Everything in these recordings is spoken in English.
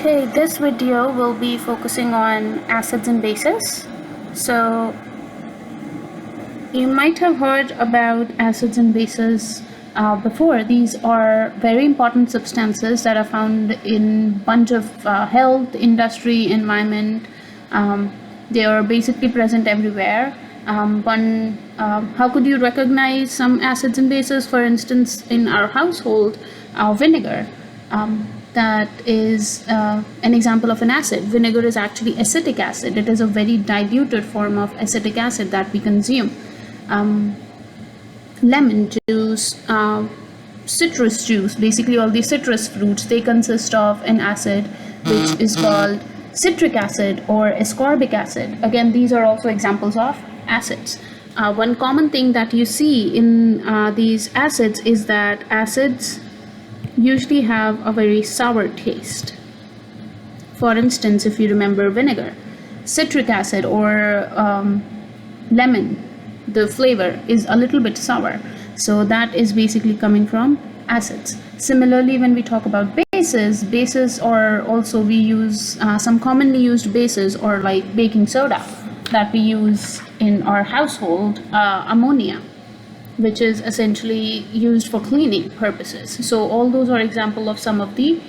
Okay, this video will be focusing on acids and bases. So you might have heard about acids and bases before. These are very important substances that are found in bunch of health, industry, environment. They are basically present everywhere. How could you recognize some acids and bases? For instance, in our household, vinegar. That is an example of an acid. Vinegar is actually acetic acid. It is a very diluted form of acetic acid that we consume. Lemon juice, citrus juice, basically all the citrus fruits, they consist of an acid which is called citric acid or ascorbic acid. Again, these are also examples of acids. One common thing that you see in these acids is that acids usually have a very sour taste. For instance, if you remember vinegar, citric acid or lemon, the flavor is a little bit sour. So that is basically coming from acids. Similarly, when we talk about bases are also, we use some commonly used bases, or like baking soda that we use in our household, ammonia, which is essentially used for cleaning purposes. So all those are example of some of the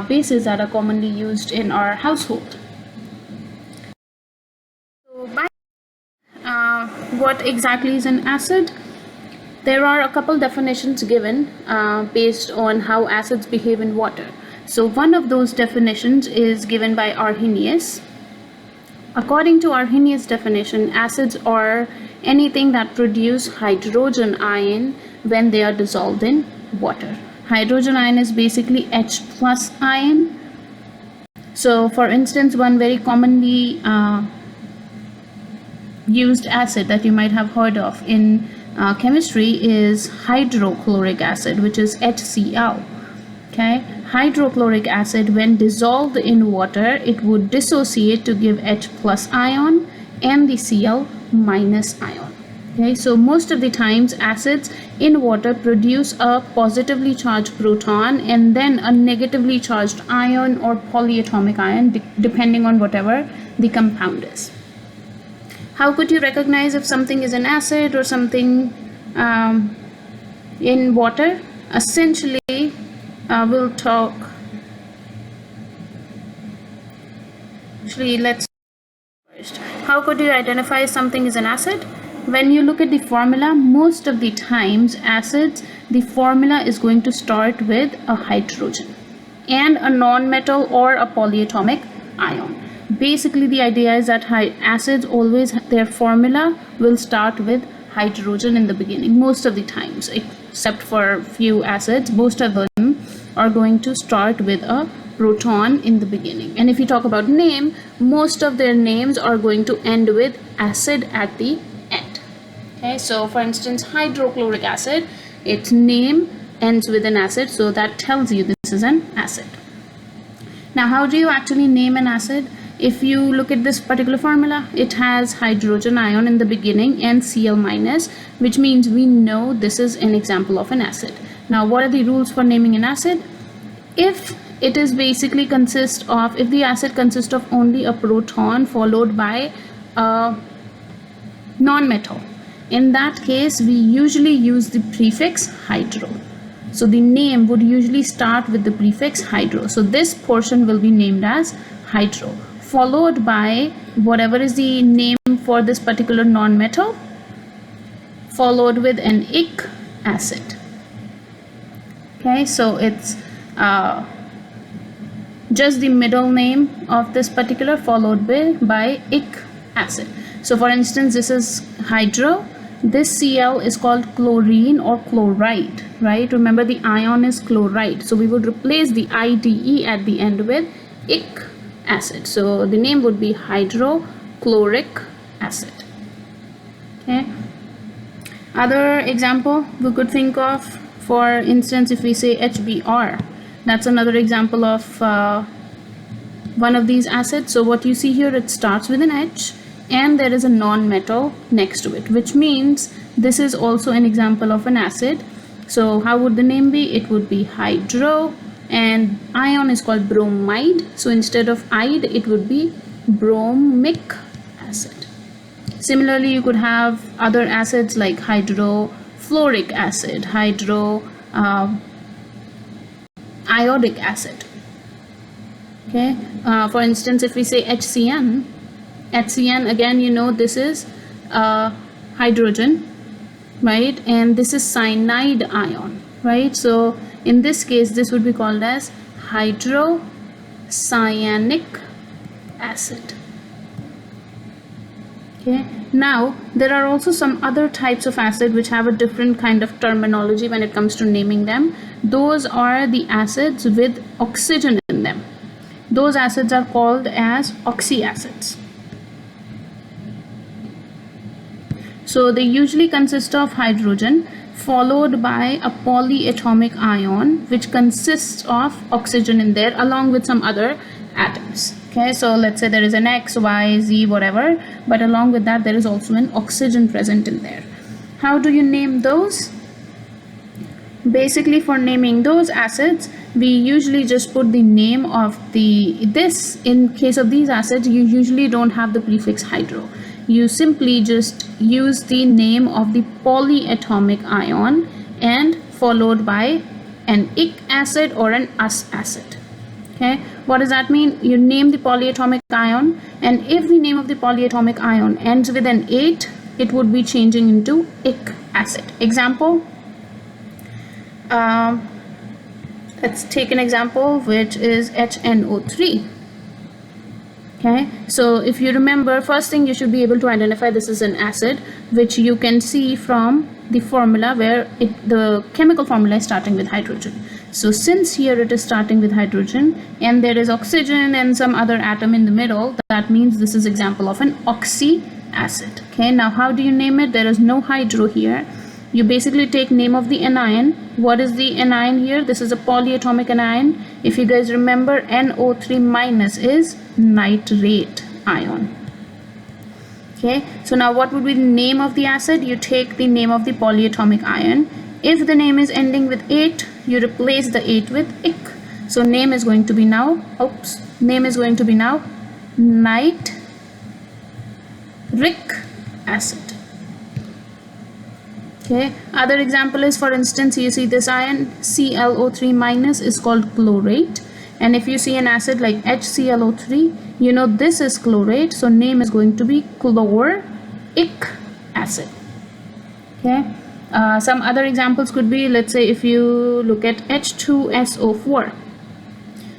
bases that are commonly used in our household. So what exactly is an acid? There are a couple definitions given based on how acids behave in water. So one of those definitions is given by Arrhenius. According to Arrhenius' definition, acids are anything that produce hydrogen ion when they are dissolved in water. Hydrogen ion is basically H plus ion. So for instance, one very commonly used acid that you might have heard of in chemistry is hydrochloric acid, which is HCl. Okay, hydrochloric acid, when dissolved in water, it would dissociate to give H plus ion and the Cl minus ion. Okay, so most of the times acids in water produce a positively charged proton and then a negatively charged ion or polyatomic ion, depending on whatever the compound is. How could you recognize if something is an acid or something in water? Essentially, we'll talk. Actually, let's first. How could you identify something is an acid? When you look at the formula, most of the times acids, the formula is going to start with a hydrogen and a non-metal or a polyatomic ion. Basically, the idea is that acids always, their formula will start with hydrogen in the beginning, most of the times, except for a few acids. Most of them are going to start with a proton in the beginning. And if you talk about name, most of their names are going to end with acid at the end. Okay, so for instance, hydrochloric acid, its name ends with an acid, so that tells you this is an acid. Now, how do you actually name an acid? If you look at this particular formula, it has hydrogen ion in the beginning and Cl minus, which means we know this is an example of an acid. Now, what are the rules for naming an acid? If it is basically if the acid consists of only a proton followed by a non-metal, in that case, we usually use the prefix hydro. So the name would usually start with the prefix hydro. So this portion will be named as hydro, followed by whatever is the name for this particular non-metal, followed with an ic acid. Okay, so it's just the middle name of this particular followed by ic acid. So for instance, this is hydro. This Cl is called chlorine or chlorite, right? Remember, the ion is chlorite. So we would replace the IDE at the end with ic acid. So the name would be hydrochloric acid. Okay. Other example we could think of, for instance, if we say HBr, that's another example of one of these acids. So what you see here, it starts with an H and there is a non-metal next to it, which means this is also an example of an acid. So how would the name be? It would be hydro and ion is called bromide. So instead of ide, it would be bromic acid. Similarly, you could have other acids like hydrofluoric acid, iodic acid. Okay, for instance, if we say HCN, again, you know, this is hydrogen, right, and this is cyanide ion, right? So in this case, this would be called as hydrocyanic acid. Okay, now there are also some other types of acid which have a different kind of terminology when it comes to naming them. Those are the acids with oxygen in them. Those acids are called as oxyacids. So they usually consist of hydrogen followed by a polyatomic ion which consists of oxygen in there along with some other atoms. Okay, so let's say there is an X, Y, Z, whatever, but along with that there is also an oxygen present in there. How do you name those? Basically, for naming those acids, we usually just put the name of this. In case of these acids, you usually don't have the prefix hydro. You simply just use the name of the polyatomic ion and followed by an ic acid or an us acid. Okay, what does that mean? You name the polyatomic ion, and if the name of the polyatomic ion ends with an 8, it would be changing into ic acid. Example, let's take an example which is HNO3. Okay, so if you remember, first thing you should be able to identify this is an acid, which you can see from the formula where the chemical formula is starting with hydrogen. So since here it is starting with hydrogen and there is oxygen and some other atom in the middle, that means this is example of an oxy acid. Okay, now how do you name it? There is no hydro here. You basically take name of the anion. What is the anion here? This is a polyatomic anion. If you guys remember, NO3 minus is nitrate ion. Okay, so now what would be the name of the acid? You take the name of the polyatomic ion. If the name is ending with 8, you replace the 8 with ic. So name is going to be now, nitric acid. Okay, other example is, for instance, you see this ion ClO3 minus is called chlorate, and if you see an acid like HClO3, you know this is chlorate, so name is going to be chloric acid. Okay, some other examples could be, let's say if you look at H2SO4.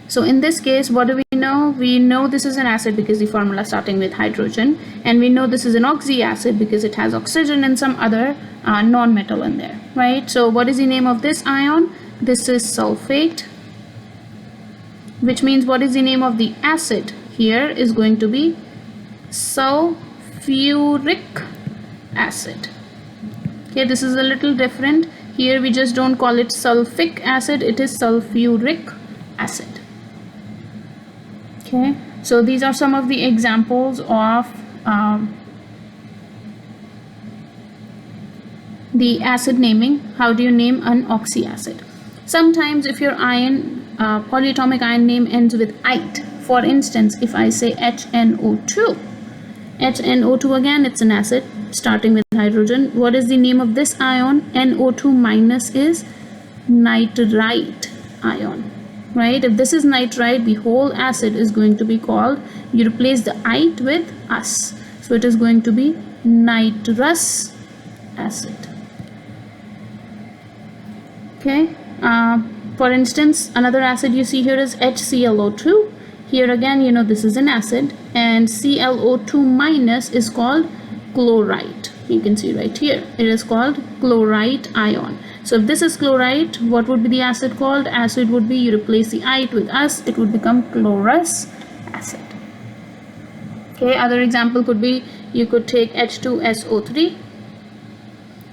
So in this case, what do we know? We know this is an acid because the formula starting with hydrogen, and we know this is an oxy acid because it has oxygen and some other non-metal in there, right? So what is the name of this ion? This is sulfate, which means what is the name of the acid? Here is going to be sulfuric acid. Okay, this is a little different. Here we just don't call it sulfic acid, it is sulfuric acid. Okay, so these are some of the examples of the acid naming. How do you name an oxy acid? Sometimes if your ion, polyatomic ion name ends with ite, for instance, if I say HNO2, again, it's an acid starting with hydrogen. What is the name of this ion? NO2 minus is nitrite ion, right? If this is nitrite, the whole acid is going to be called, you replace the ite with us, so it is going to be nitrous acid. Okay, for instance, another acid you see here is HClO2. Here again, you know this is an acid, and ClO2 minus is called chlorite. You can see right here, it is called chlorite ion. So if this is chlorite, what would be the acid called? Acid would be, you replace the ite with us, it would become chlorous acid. Okay, other example could be, you could take H2SO3.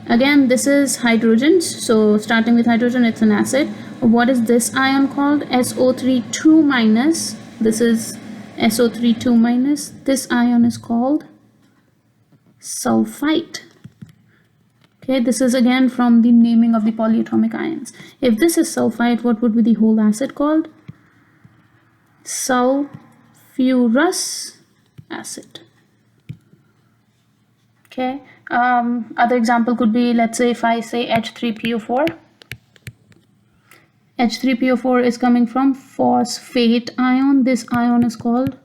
Again, this is hydrogen, so starting with hydrogen, it's an acid. What is this ion called? SO3 2 minus. This is SO3 2 minus. This ion is called sulfite. Okay, this is again from the naming of the polyatomic ions. If this is sulfite, what would be the whole acid called? Sulfurous acid. Okay, other example could be, let's say if I say H3PO4. H3PO4 is coming from phosphate ion. This ion is called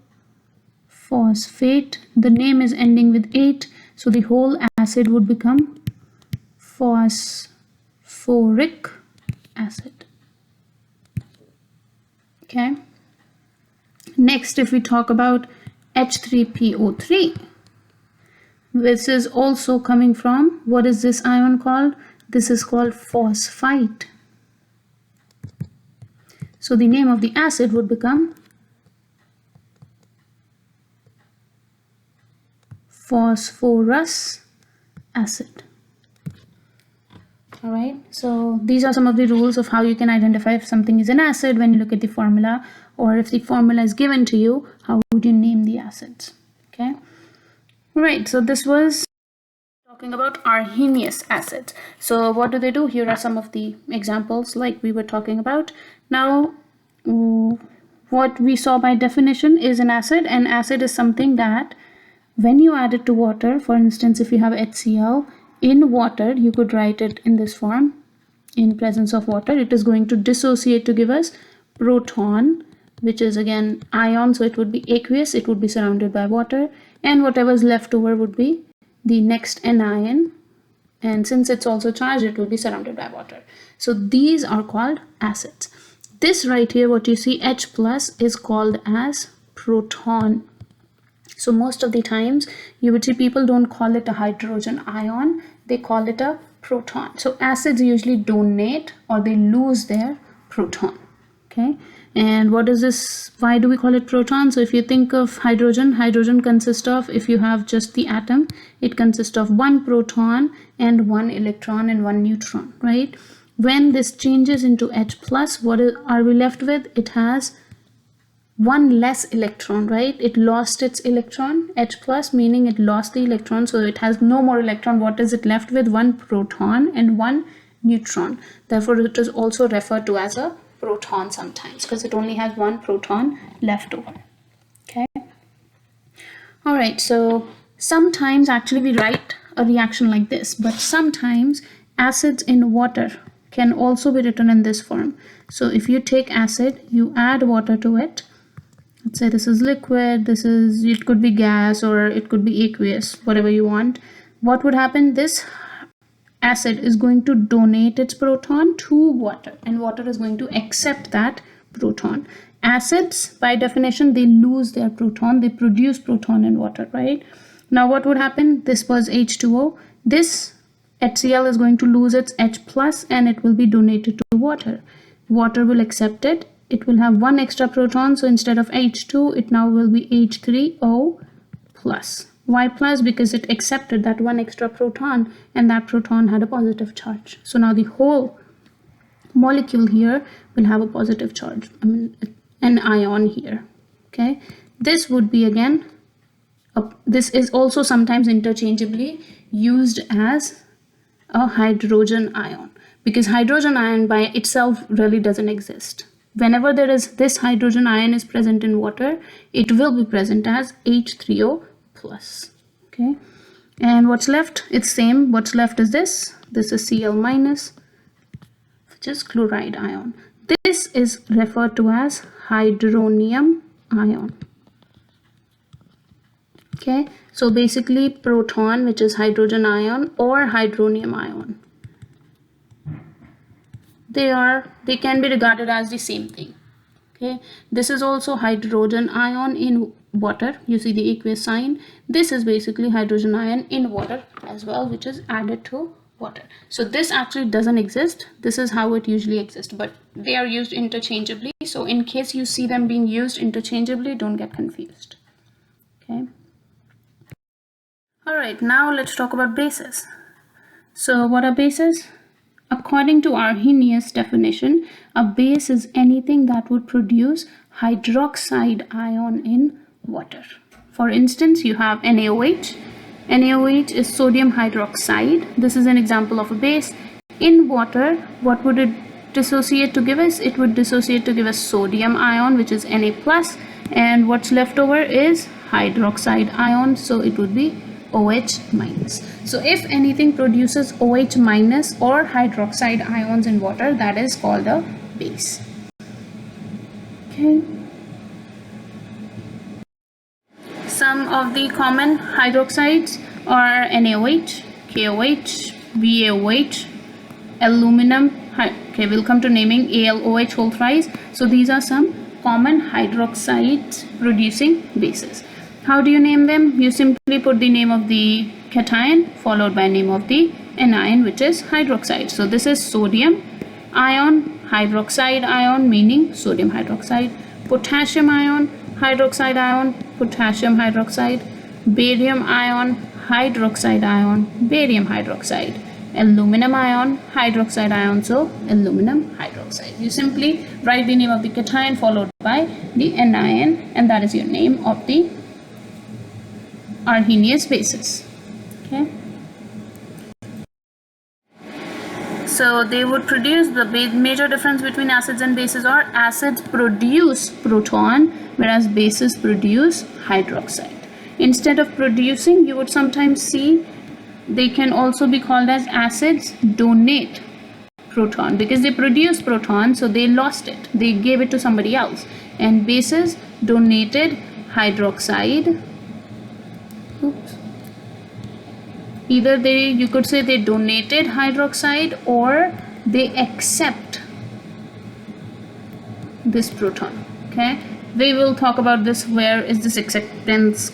phosphate. The name is ending with 8, so the whole acid would become phosphoric acid. Okay. Next, if we talk about H3PO3, this is also coming from, what is this ion called? This is called phosphite. So the name of the acid would become phosphorus acid. All right, so these are some of the rules of how you can identify if something is an acid when you look at the formula, or if the formula is given to you, how would you name the acids? Okay, right, so this was talking about Arrhenius acids. So what do they do? Here are some of the examples like we were talking about. Now, what we saw by definition is an acid. An acid is something that when you add it to water, for instance, if you have HCl in water, you could write it in this form. In presence of water, it is going to dissociate to give us proton, which is again ion, so it would be aqueous, it would be surrounded by water, and whatever is left over would be the next anion, and since it's also charged, it will be surrounded by water. So these are called acids. This right here, what you see, H plus, is called as proton. So most of the times you would see people don't call it a hydrogen ion, they call it a proton. So acids usually donate or they lose their proton. Okay, and what is this? Why do we call it proton? So if you think of hydrogen, hydrogen consists of, if you have just the atom, it consists of one proton and one electron and one neutron, right? When this changes into H plus, what are we left with? It has one less electron, right? It lost its electron. H plus meaning it lost the electron, so it has no more electron. What is it left with? One proton and one neutron. Therefore it is also referred to as a proton sometimes, because it only has one proton left over. Okay, all right, so sometimes actually we write a reaction like this, but sometimes acids in water can also be written in this form. So if you take acid, you add water to it. Let's say this is liquid, this is, it could be gas or it could be aqueous, whatever you want. What would happen? This acid is going to donate its proton to water, and water is going to accept that proton. Acids, by definition, they lose their proton, they produce proton in water, right? Now what would happen? This was H2O. This HCl is going to lose its H plus and it will be donated to water. Water will accept it. It will have one extra proton, so instead of H2, it now will be H3O plus. Why plus? Because it accepted that one extra proton and that proton had a positive charge. So now the whole molecule here will have a positive charge, an ion here. Okay, this would be again, this is also sometimes interchangeably used as a hydrogen ion, because hydrogen ion by itself really doesn't exist. Whenever there is this hydrogen ion is present in water, it will be present as H3O plus. Okay, and what's left? It's same. What's left is this. This is Cl minus, which is chloride ion. This is referred to as hydronium ion. Okay, so basically proton, which is hydrogen ion, or hydronium ion, they can be regarded as the same thing. Okay, this is also hydrogen ion in water. You see the aqueous sign. This is basically hydrogen ion in water as well, which is added to water. So this actually doesn't exist. This is how it usually exists, but they are used interchangeably. So in case you see them being used interchangeably, don't get confused. Okay. All right, now let's talk about bases. So what are bases? According to Arrhenius definition, a base is anything that would produce hydroxide ion in water. For instance, you have NaOH. NaOH is sodium hydroxide. This is an example of a base. In water, what would it dissociate to give us? It would dissociate to give us sodium ion, which is Na+, and what's left over is hydroxide ion, so it would be OH minus. So if anything produces OH minus or hydroxide ions in water, that is called a base. Okay. Some of the common hydroxides are NaOH, KOH, VaOH, aluminum. Okay, we'll come to naming AlOH whole thrice. So these are some common hydroxides producing bases. How do you name them? You simply put the name of the cation followed by name of the anion, which is hydroxide. So this is sodium ion, hydroxide ion, meaning sodium hydroxide, potassium ion, hydroxide ion, potassium hydroxide, barium ion, hydroxide ion, barium hydroxide, aluminum ion, hydroxide ion, so aluminum hydroxide. You simply write the name of the cation followed by the anion, and that is your name of the Arrhenius bases. Okay. So they would produce, the major difference between acids and bases are acids produce proton, whereas bases produce hydroxide. Instead of producing, you would sometimes see they can also be called as acids donate proton, because they produce proton, so they lost it, they gave it to somebody else, and bases donated hydroxide. Oops. Either you could say they donated hydroxide or they accept this proton. Okay, we will talk about this. Where is this acceptance?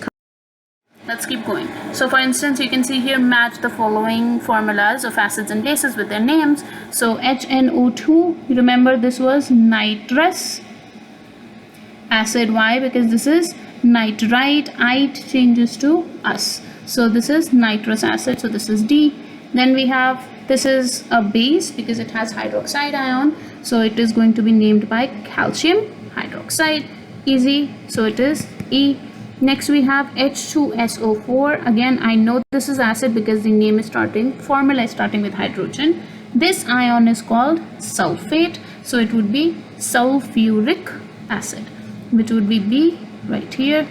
Let's keep going. So for instance, you can see here, match the following formulas of acids and bases with their names. So HNO2, remember this was nitrous acid. Why? Because this is nitrite, ite changes to us, so this is nitrous acid, so this is D. Then we have, this is a base because it has hydroxide ion, so it is going to be named by calcium hydroxide, easy, so it is E. Next we have H2SO4. Again, I know this is acid because the name is formula is starting with hydrogen. This ion is called sulfate, so it would be sulfuric acid, which would be B right here.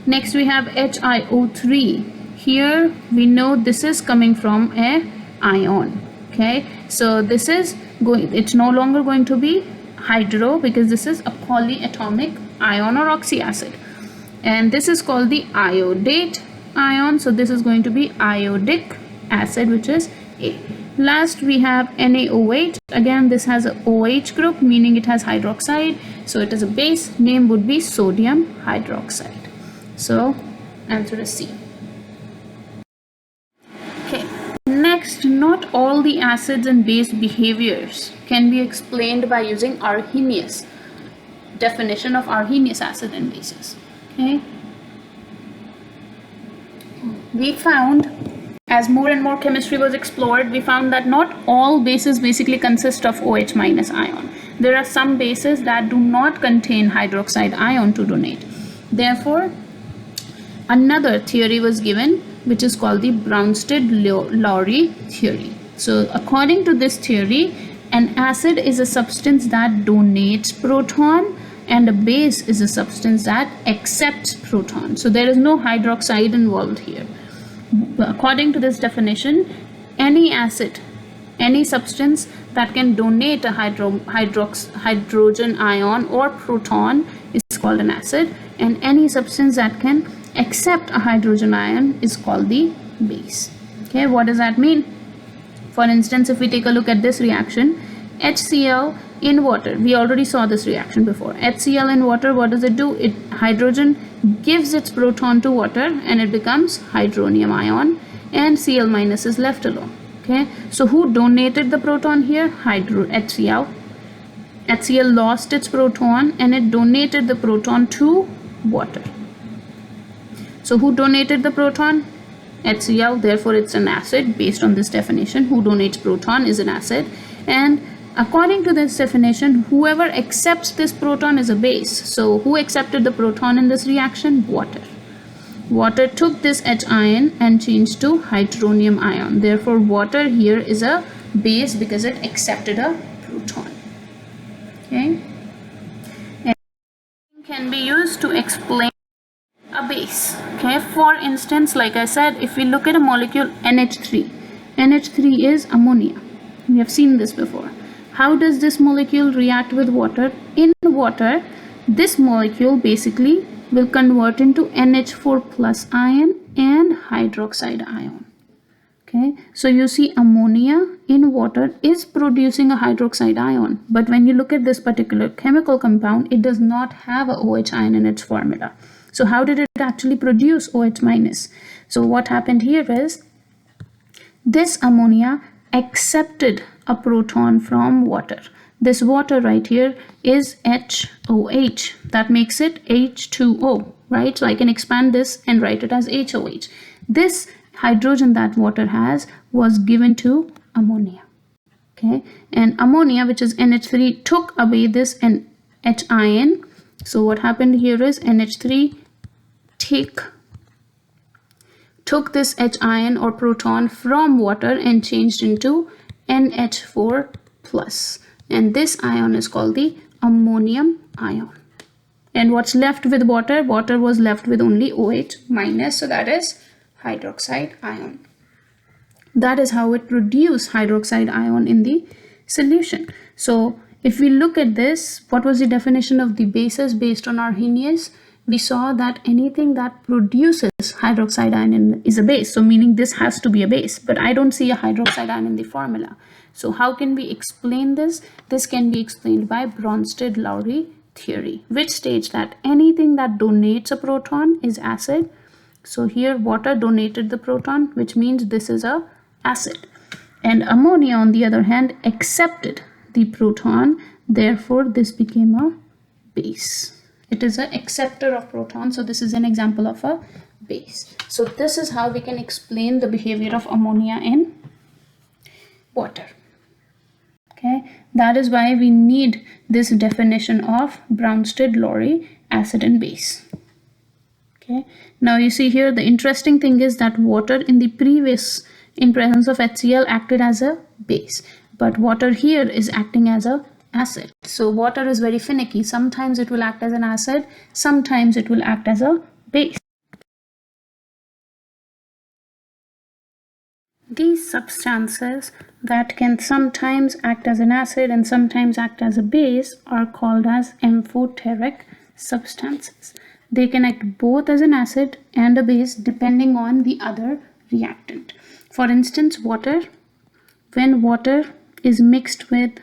Next we have HiO3. Here we know this is coming from a ion. Okay, so this is going, it's no longer going to be hydro because this is a polyatomic ion or oxyacid, and this is called the iodate ion, so this is going to be iodic acid, which is A. Last we have NaOH. Again, this has a OH group, meaning it has hydroxide, so it is a base. Name would be sodium hydroxide. So answer is C. Okay, next, not all the acids and base behaviors can be explained by using Arrhenius definition of Arrhenius acid and bases. Okay, we found, as more and more chemistry was explored, we found that not all bases basically consist of OH minus ion. There are some bases that do not contain hydroxide ion to donate. Therefore, another theory was given, which is called the Bronsted-Lowry Theory. So according to this theory, an acid is a substance that donates proton, and a base is a substance that accepts proton. So there is no hydroxide involved here. According to this definition, any acid, any substance that can donate a hydrogen ion or proton is called an acid, and any substance that can accept a hydrogen ion is called the base. Okay, what does that mean? For instance, if we take a look at this reaction, HCl in water, we already saw this reaction before. HCl in water, what does it do? Hydrogen gives its proton to water and it becomes hydronium ion, and Cl minus is left alone. Okay, so who donated the proton here? HCl. HCl lost its proton and it donated the proton to water. So who donated the proton? HCl, therefore it's an acid. Based on this definition, who donates proton is an acid, and according to this definition, whoever accepts this proton is a base. So who accepted the proton in this reaction? Water. water took this H ion and changed to hydronium ion. Therefore water here is a base because it accepted a proton. Okay, and can be used to explain a base. Okay, for instance, like I said, if we look at a molecule NH3, NH3 is ammonia. We have seen this before. How does this molecule react with water? In water, this molecule basically will convert into NH4 plus ion and hydroxide ion. Okay, so you see ammonia in water is producing a hydroxide ion, but when you look at this particular chemical compound, it does not have a OH ion in its formula. So how did it actually produce OH minus? So what happened here is this ammonia accepted a proton from water. This water right here is HOH. That makes it H2O, right? So I can expand this and write it as HOH. This hydrogen that water has was given to ammonia. Okay, and ammonia, which is NH3, took away this H ion. So what happened here is NH3 took this H ion or proton from water and changed into NH4 plus, and this ion is called the ammonium ion. And what's left with water? Water was left with only OH minus, so that is hydroxide ion. That is how it produced hydroxide ion in the solution. So if we look at this, what was the definition of the bases based on Arrhenius? We saw that anything that produces hydroxide ion is a base. So meaning this has to be a base, but I don't see a hydroxide ion in the formula. So how can we explain this? This can be explained by Bronsted-Lowry theory, which states that anything that donates a proton is acid. So here water donated the proton, which means this is a acid. And ammonia, on the other hand, accepted the proton. Therefore, this became a base. It is an acceptor of protons, so this is an example of a base. So this is how we can explain the behavior of ammonia in water. Okay, that is why we need this definition of Bronsted-Lowry acid and base. Okay, now you see here the interesting thing is that water in presence of HCl acted as a base, but water here is acting as a acid. So water is very finicky. Sometimes it will act as an acid, sometimes it will act as a base. These substances that can sometimes act as an acid and sometimes act as a base are called as amphoteric substances. They can act both as an acid and a base depending on the other reactant. For instance, water, when water is mixed with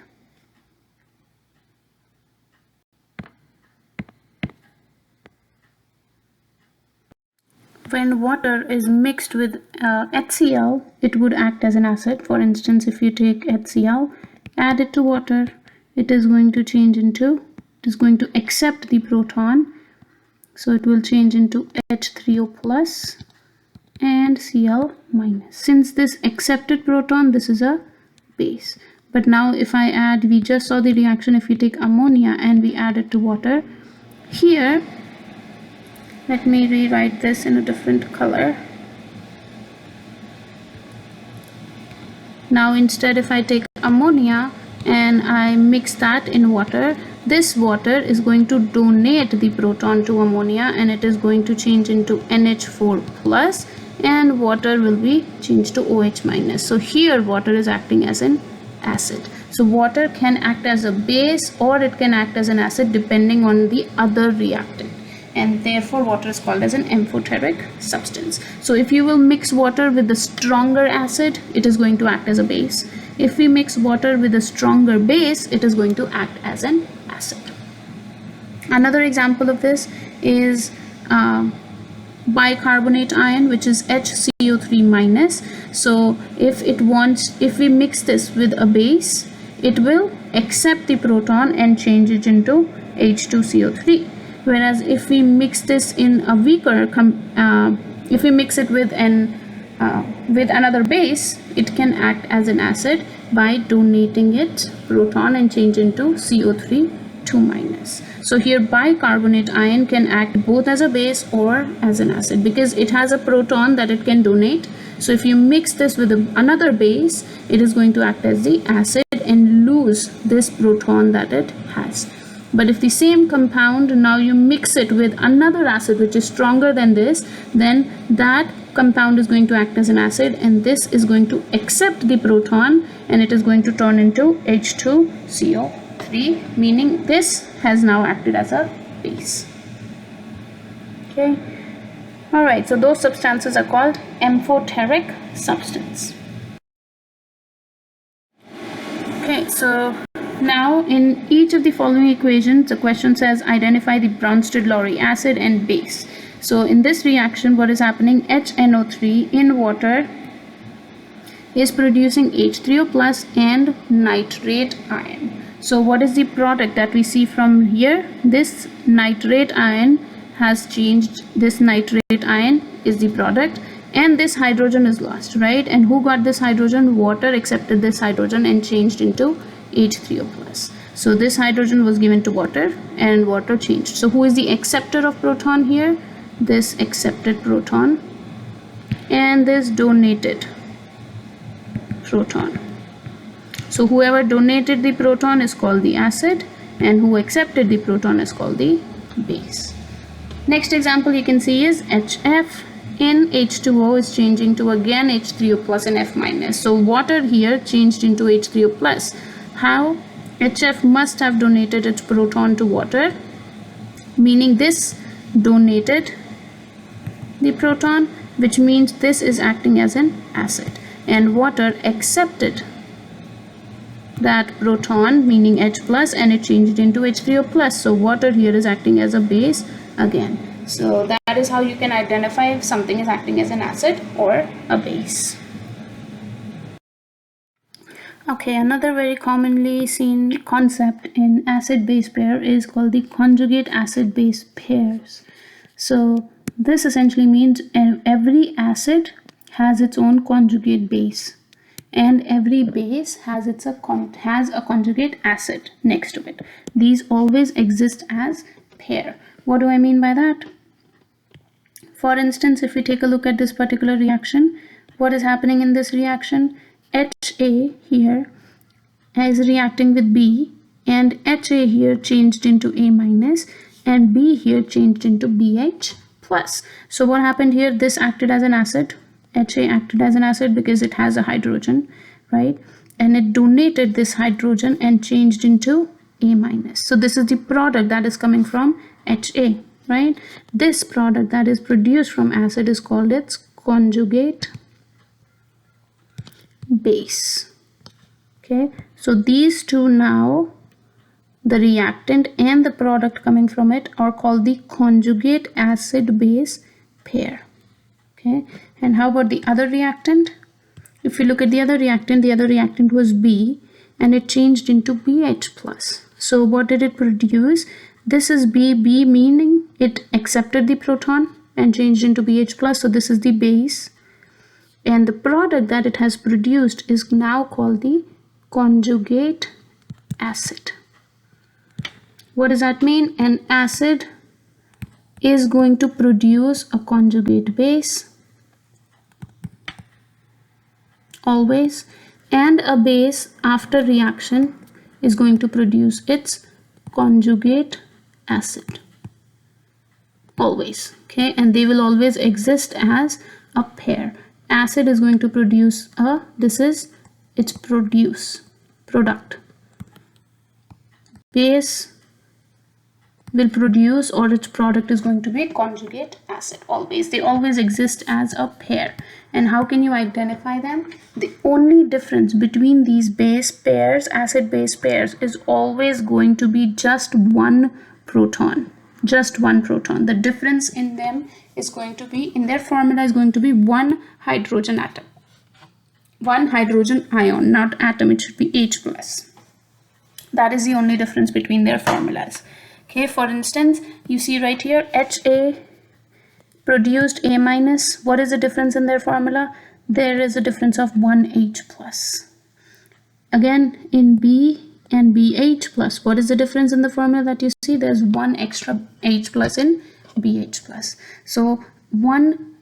HCl, it would act as an acid. For instance, if you take HCl, add it to water, it is going to accept the proton. So it will change into H3O plus and Cl minus. Since this accepted proton, this is a base. But now if I add, we just saw the reaction, if we take ammonia and we add it to water, here, let me rewrite this in a different color. Now instead, if I take ammonia and I mix that in water, this water is going to donate the proton to ammonia and it is going to change into NH4 plus and water will be changed to OH minus. So here water is acting as an acid. So water can act as a base or it can act as an acid depending on the other reactant, and therefore water is called as an amphoteric substance. So if you will mix water with a stronger acid, it is going to act as a base. If we mix water with a stronger base, it is going to act as an acid. Another example of this is bicarbonate ion, which is HCO3 minus. So if we mix this with a base, it will accept the proton and change it into H2CO3. Whereas if we mix this in a weaker, if we mix it with another base, it can act as an acid by donating its proton and change into CO3 2 minus. So here bicarbonate ion can act both as a base or as an acid because it has a proton that it can donate. So if you mix this with another base, it is going to act as the acid and lose this proton that it has. But if the same compound, now you mix it with another acid which is stronger than this, then that compound is going to act as an acid, and this is going to accept the proton and it is going to turn into H2CO3, meaning this has now acted as a base. Okay. Alright, so those substances are called amphoteric substance. Okay, so now in each of the following equations, the question says identify the Bronsted-Lowry acid and base. So in this reaction, what is happening? HNO3 in water is producing H3O plus and nitrate ion. So what is the product that we see from here? This nitrate ion has changed. This nitrate ion is the product, and this hydrogen is lost, right? And who got this hydrogen? Water accepted this hydrogen and changed into H3O plus. So this hydrogen was given to water and water changed. So who is the acceptor of proton here? This accepted proton and this donated proton. So whoever donated the proton is called the acid, and who accepted the proton is called the base. Next example you can see is HF in H2O is changing to again H3O plus and F minus. So water here changed into H3O plus. How? HF must have donated its proton to water, meaning this donated the proton, which means this is acting as an acid, and water accepted that proton, meaning H plus, and it changed into H3O plus. So water here is acting as a base again. So that is how you can identify if something is acting as an acid or a base. Okay, another very commonly seen concept in acid-base pair is called the conjugate acid-base pairs. So this essentially means every acid has its own conjugate base, and every base has a conjugate acid next to it. These always exist as pair. What do I mean by that? For instance, if we take a look at this particular reaction, what is happening in this reaction? HA here is reacting with B, and HA here changed into A minus, and B here changed into BH plus. So what happened here? This acted as an acid. HA acted as an acid because it has a hydrogen, right? And it donated this hydrogen and changed into A minus. So this is the product that is coming from HA, right? This product that is produced from acid is called its conjugate base. Okay, so these two now, the reactant and the product coming from it, are called the conjugate acid base pair. Okay, and how about the other reactant? If you look at the other reactant was B, and it changed into BH plus. So what did it produce? This is B meaning it accepted the proton and changed into BH plus. So this is the base, and the product that it has produced is now called the conjugate acid. What does that mean? An acid is going to produce a conjugate base always, and a base after reaction is going to produce its conjugate acid always. Okay, and they will always exist as a pair. Acid is going to produce its product. Base will produce, or its product is going to be conjugate acid always. They always exist as a pair. And how can you identify them? The only difference between these base pairs, acid base pairs, is always going to be just one proton. Just one proton. The difference in them is going to be, in their formula, is going to be one hydrogen atom. One hydrogen ion, not atom, it should be H plus. That is the only difference between their formulas. Okay, for instance, you see right here, HA produced A minus. What is the difference in their formula? There is a difference of 1 H plus. Again, in B, and BH plus. What is the difference in the formula that you see? There's one extra H plus in BH plus. So one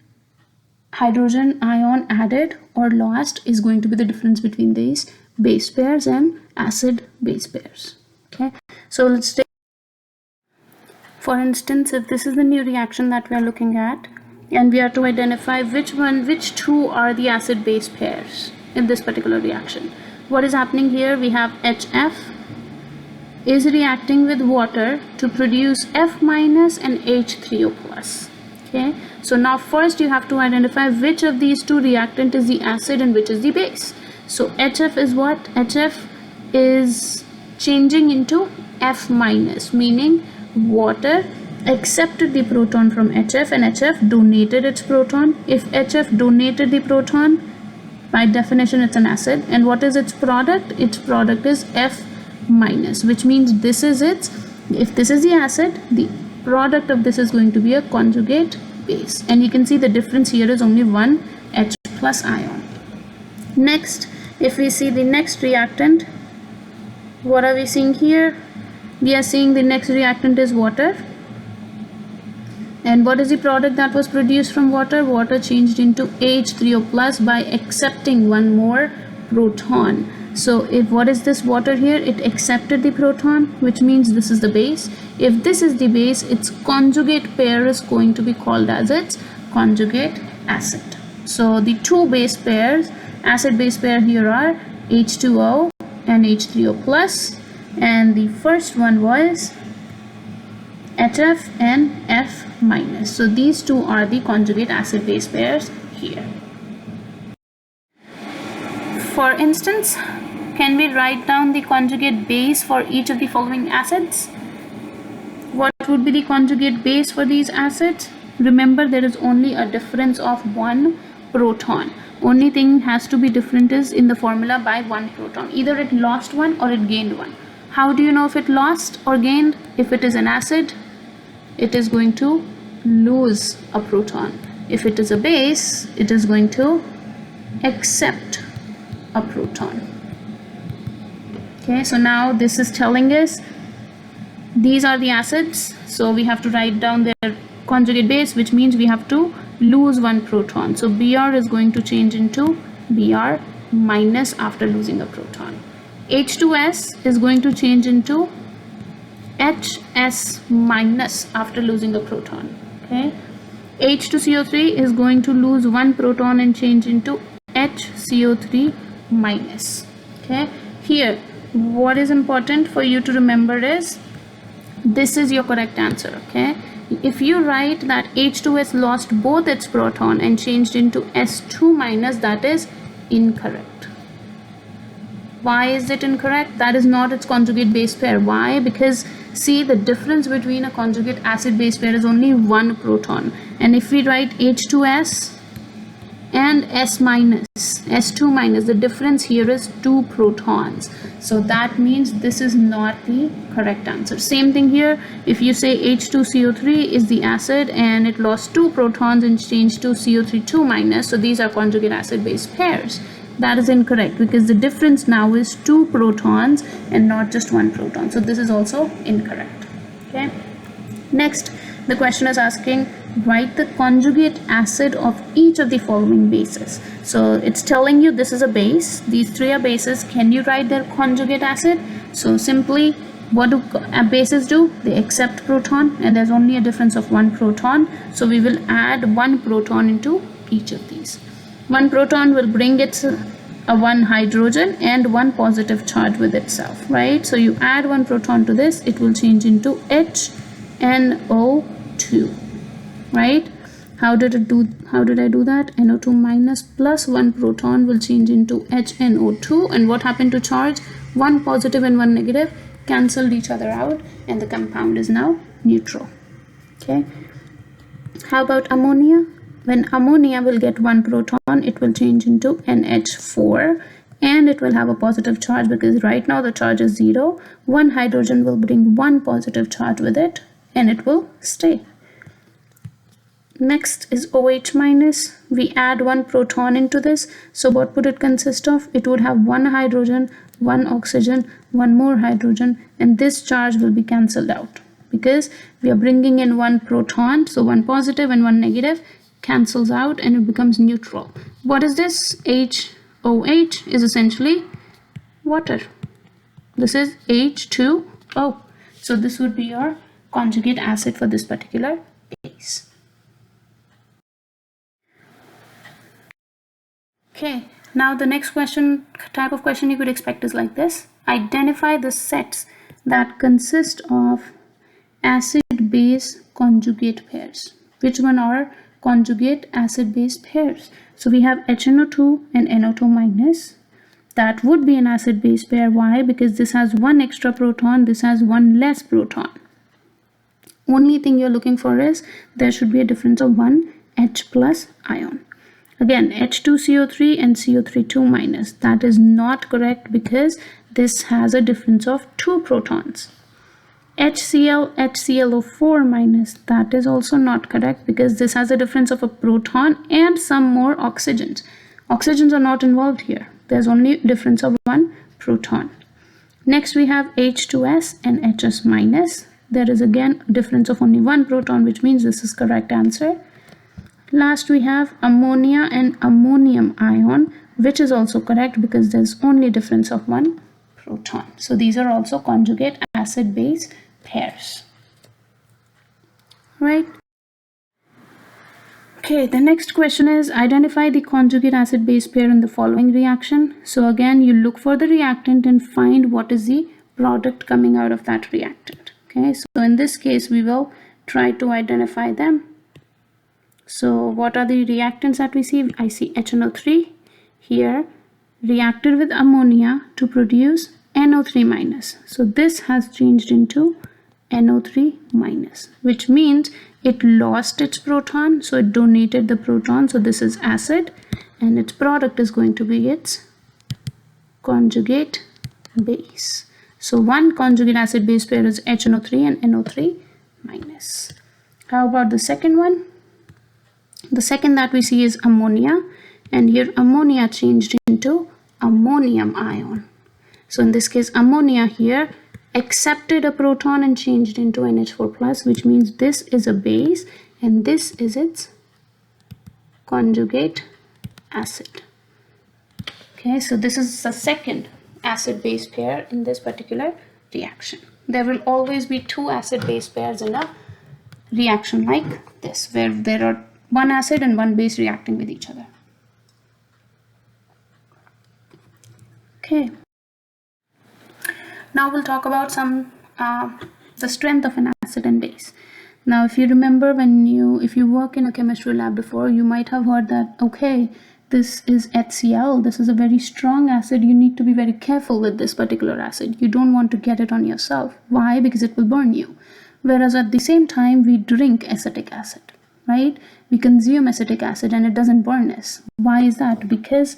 hydrogen ion added or lost is going to be the difference between these base pairs and acid base pairs. Okay, so let's take, for instance, if this is the new reaction that we are looking at, and we are to identify which two are the acid base pairs in this particular reaction. What is happening here? We have HF is reacting with water to produce F minus and H3O plus. Okay, so now first you have to identify which of these two reactant is the acid and which is the base. So HF is what? HF is changing into F minus, meaning water accepted the proton from HF and HF donated its proton. If HF donated the proton, by definition it's an acid. And what is its product? Its product is F minus, which means this is its, if this is the acid, the product of this is going to be a conjugate base. And you can see the difference here is only one H plus ion. Next, if we see the next reactant, what are we seeing here? We are seeing the next reactant is water. And what is the product that was produced from water? Water changed into H3O plus by accepting one more proton. So if what is this water here? It accepted the proton, which means this is the base. If this is the base, its conjugate pair is going to be called as its conjugate acid. So the two base pairs, acid base pair here are H2O and H3O plus, and the first one was HF and F minus. So these two are the conjugate acid base pairs here. For instance, can we write down the conjugate base for each of the following acids? What would be the conjugate base for these acids? Remember, there is only a difference of one proton. Only thing has to be different is in the formula by one proton. Either it lost one or it gained one. How do you know if it lost or gained? If it is an acid, it is going to lose a proton. If it is a base, it is going to accept a proton. Okay, so now this is telling us these are the acids, so we have to write down their conjugate base, which means we have to lose one proton. So Br is going to change into Br minus after losing a proton. H2S is going to change into HS minus after losing a proton. Okay, H2CO3 is going to lose one proton and change into HCO3 minus. Okay, here what is important for you to remember is this is your correct answer. Okay, if you write that H2S lost both its proton and changed into S2 minus, that is incorrect. Why is it incorrect? That is not its conjugate base pair. Why? Because see, the difference between a conjugate acid base pair is only one proton, and if we write H2S and S minus, S2 minus, the difference here is two protons. So that means this is not the correct answer. Same thing here, if you say H2CO3 is the acid and it lost two protons and changed to CO3 2 minus, so these are conjugate acid base pairs. That is incorrect because the difference now is two protons and not just one proton. So this is also incorrect. Okay, next the question is asking write the conjugate acid of each of the following bases. So it's telling you this is a base, these three are bases. Can you write their conjugate acid? So simply, what do bases do? They accept proton, and there's only a difference of one proton, so we will add one proton into each of these. One proton will bring its one hydrogen and one positive charge with itself, right? So you add one proton to this, it will change into HNO2, right? How did I do that? NO2 minus plus one proton will change into HNO2, and what happened to charge? One positive and one negative cancelled each other out, and the compound is now neutral. Okay, how about ammonia? When ammonia will get one proton, it will change into NH4, and it will have a positive charge because right now the charge is 0. One hydrogen will bring one positive charge with it, and it will stay. Next is OH minus. We add one proton into this, so what would it consist of? It would have one hydrogen one oxygen, one more hydrogen, and this charge will be cancelled out because we are bringing in one proton, so one positive and one negative cancels out and it becomes neutral. What is this? HOH is essentially water. This is H2O. So this would be your conjugate acid for this particular base. Okay, now the next type of question you could expect is like this. Identify the sets that consist of acid-base conjugate pairs. Which one are conjugate acid-base pairs? So we have HNO2 and NO2 minus. That would be an acid-base pair. Why? Because this has one extra proton, this has one less proton. Only thing you're looking for is there should be a difference of one H plus ion. Again, H2CO3 and CO3 minus. That is not correct because this has a difference of two protons. HCl, HClO4 minus. That is also not correct because this has a difference of a proton and some more oxygens. Oxygens are not involved here. There's only difference of one proton. Next we have H2S and HS minus. There is again a difference of only one proton, which means this is correct answer. Last we have ammonia and ammonium ion, which is also correct because there's only difference of one proton. So these are also conjugate acid-base pairs. Right? Okay, the next question is identify the conjugate acid-base pair in the following reaction. So again, you look for the reactant and find what is the product coming out of that reactant. Okay, so in this case, we will try to identify them. So what are the reactants that we see? I see HNO3 here reacted with ammonia to produce NO3 minus. So this has changed into NO3 minus, which means it lost its proton, so it donated the proton. So this is acid and its product is going to be its conjugate base. So one conjugate acid base pair is HNO3 and NO3 minus. How about the second one? The second that we see is ammonia, and here ammonia changed into ammonium ion. So in this case, ammonia here accepted a proton and changed into NH4 plus, which means this is a base and this is its conjugate acid. Okay, so this is the second acid base pair in this particular reaction. There will always be two acid base pairs in a reaction like this, where there are one acid and one base reacting with each other. Okay. Now we'll talk about the strength of an acid and base. Now, if you remember, if you work in a chemistry lab before, you might have heard that, okay, this is HCl, this is a very strong acid, you need to be very careful with this particular acid. You don't want to get it on yourself. Why? Because it will burn you. Whereas at the same time, we drink acetic acid, right? We consume acetic acid and it doesn't burn us. Why is that? Because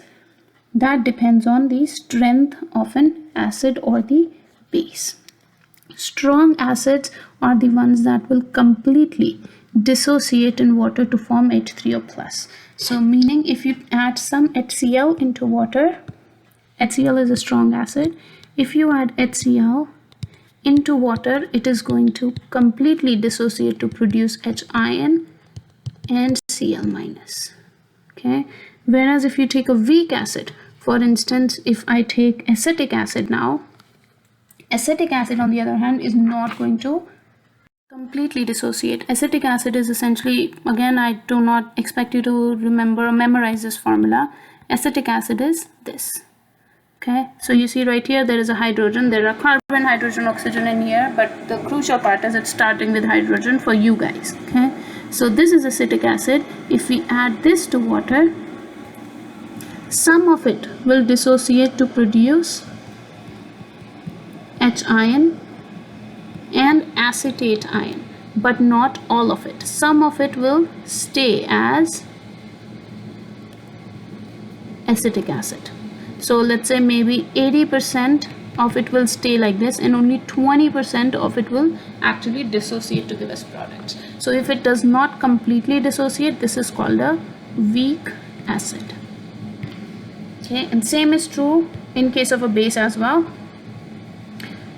that depends on the strength of an acid or the base. Strong acids are the ones that will completely dissociate in water to form H3O plus. So meaning if you add some HCl into water, HCl is a strong acid. If you add HCl into water, it is going to completely dissociate to produce H ion and Cl minus. Okay. Whereas if you take a weak acid, for instance, if I take acetic acid now, acetic acid on the other hand is not going to completely dissociate. Acetic acid is essentially, again, I do not expect you to remember or memorize this formula. Acetic acid is this. Okay, so you see right here there is a hydrogen, there are carbon, hydrogen, oxygen in here, but the crucial part is it's starting with hydrogen for you guys. Okay, so this is acetic acid. If we add this to water, some of it will dissociate to produce H ion and acetate ion, but not all of it. Some of it will stay as acetic acid. So let's say maybe 80% of it will stay like this and only 20% of it will actually dissociate to give us products. So if it does not completely dissociate, this is called a weak acid. Okay, and same is true in case of a base as well.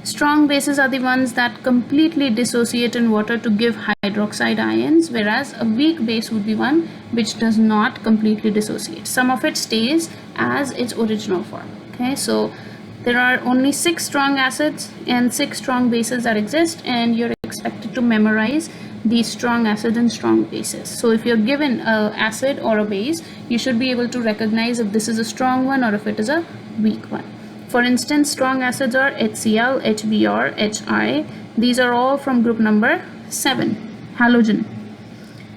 Strong bases are the ones that completely dissociate in water to give hydroxide ions, whereas a weak base would be one which does not completely dissociate. Some of it stays as its original form. Okay, so there are only 6 strong acids and 6 strong bases that exist, and you're expected to memorize these strong acids and strong bases. So if you're given an acid or a base, you should be able to recognize if this is a strong one or if it is a weak one. For instance, strong acids are HCl, HBr, HI. These are all from group number 7, halogen.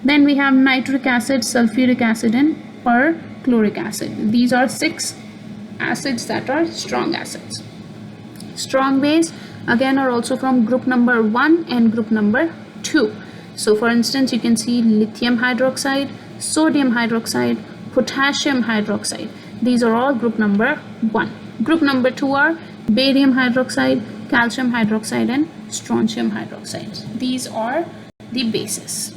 Then we have nitric acid, sulfuric acid, and perchloric acid. These are 6 acids that are strong acids. Strong base again are also from group number 1 and group number 2. So for instance, you can see lithium hydroxide, sodium hydroxide, potassium hydroxide. These are all group number 1. Group number 2 are barium hydroxide, calcium hydroxide, and strontium hydroxide. These are the bases,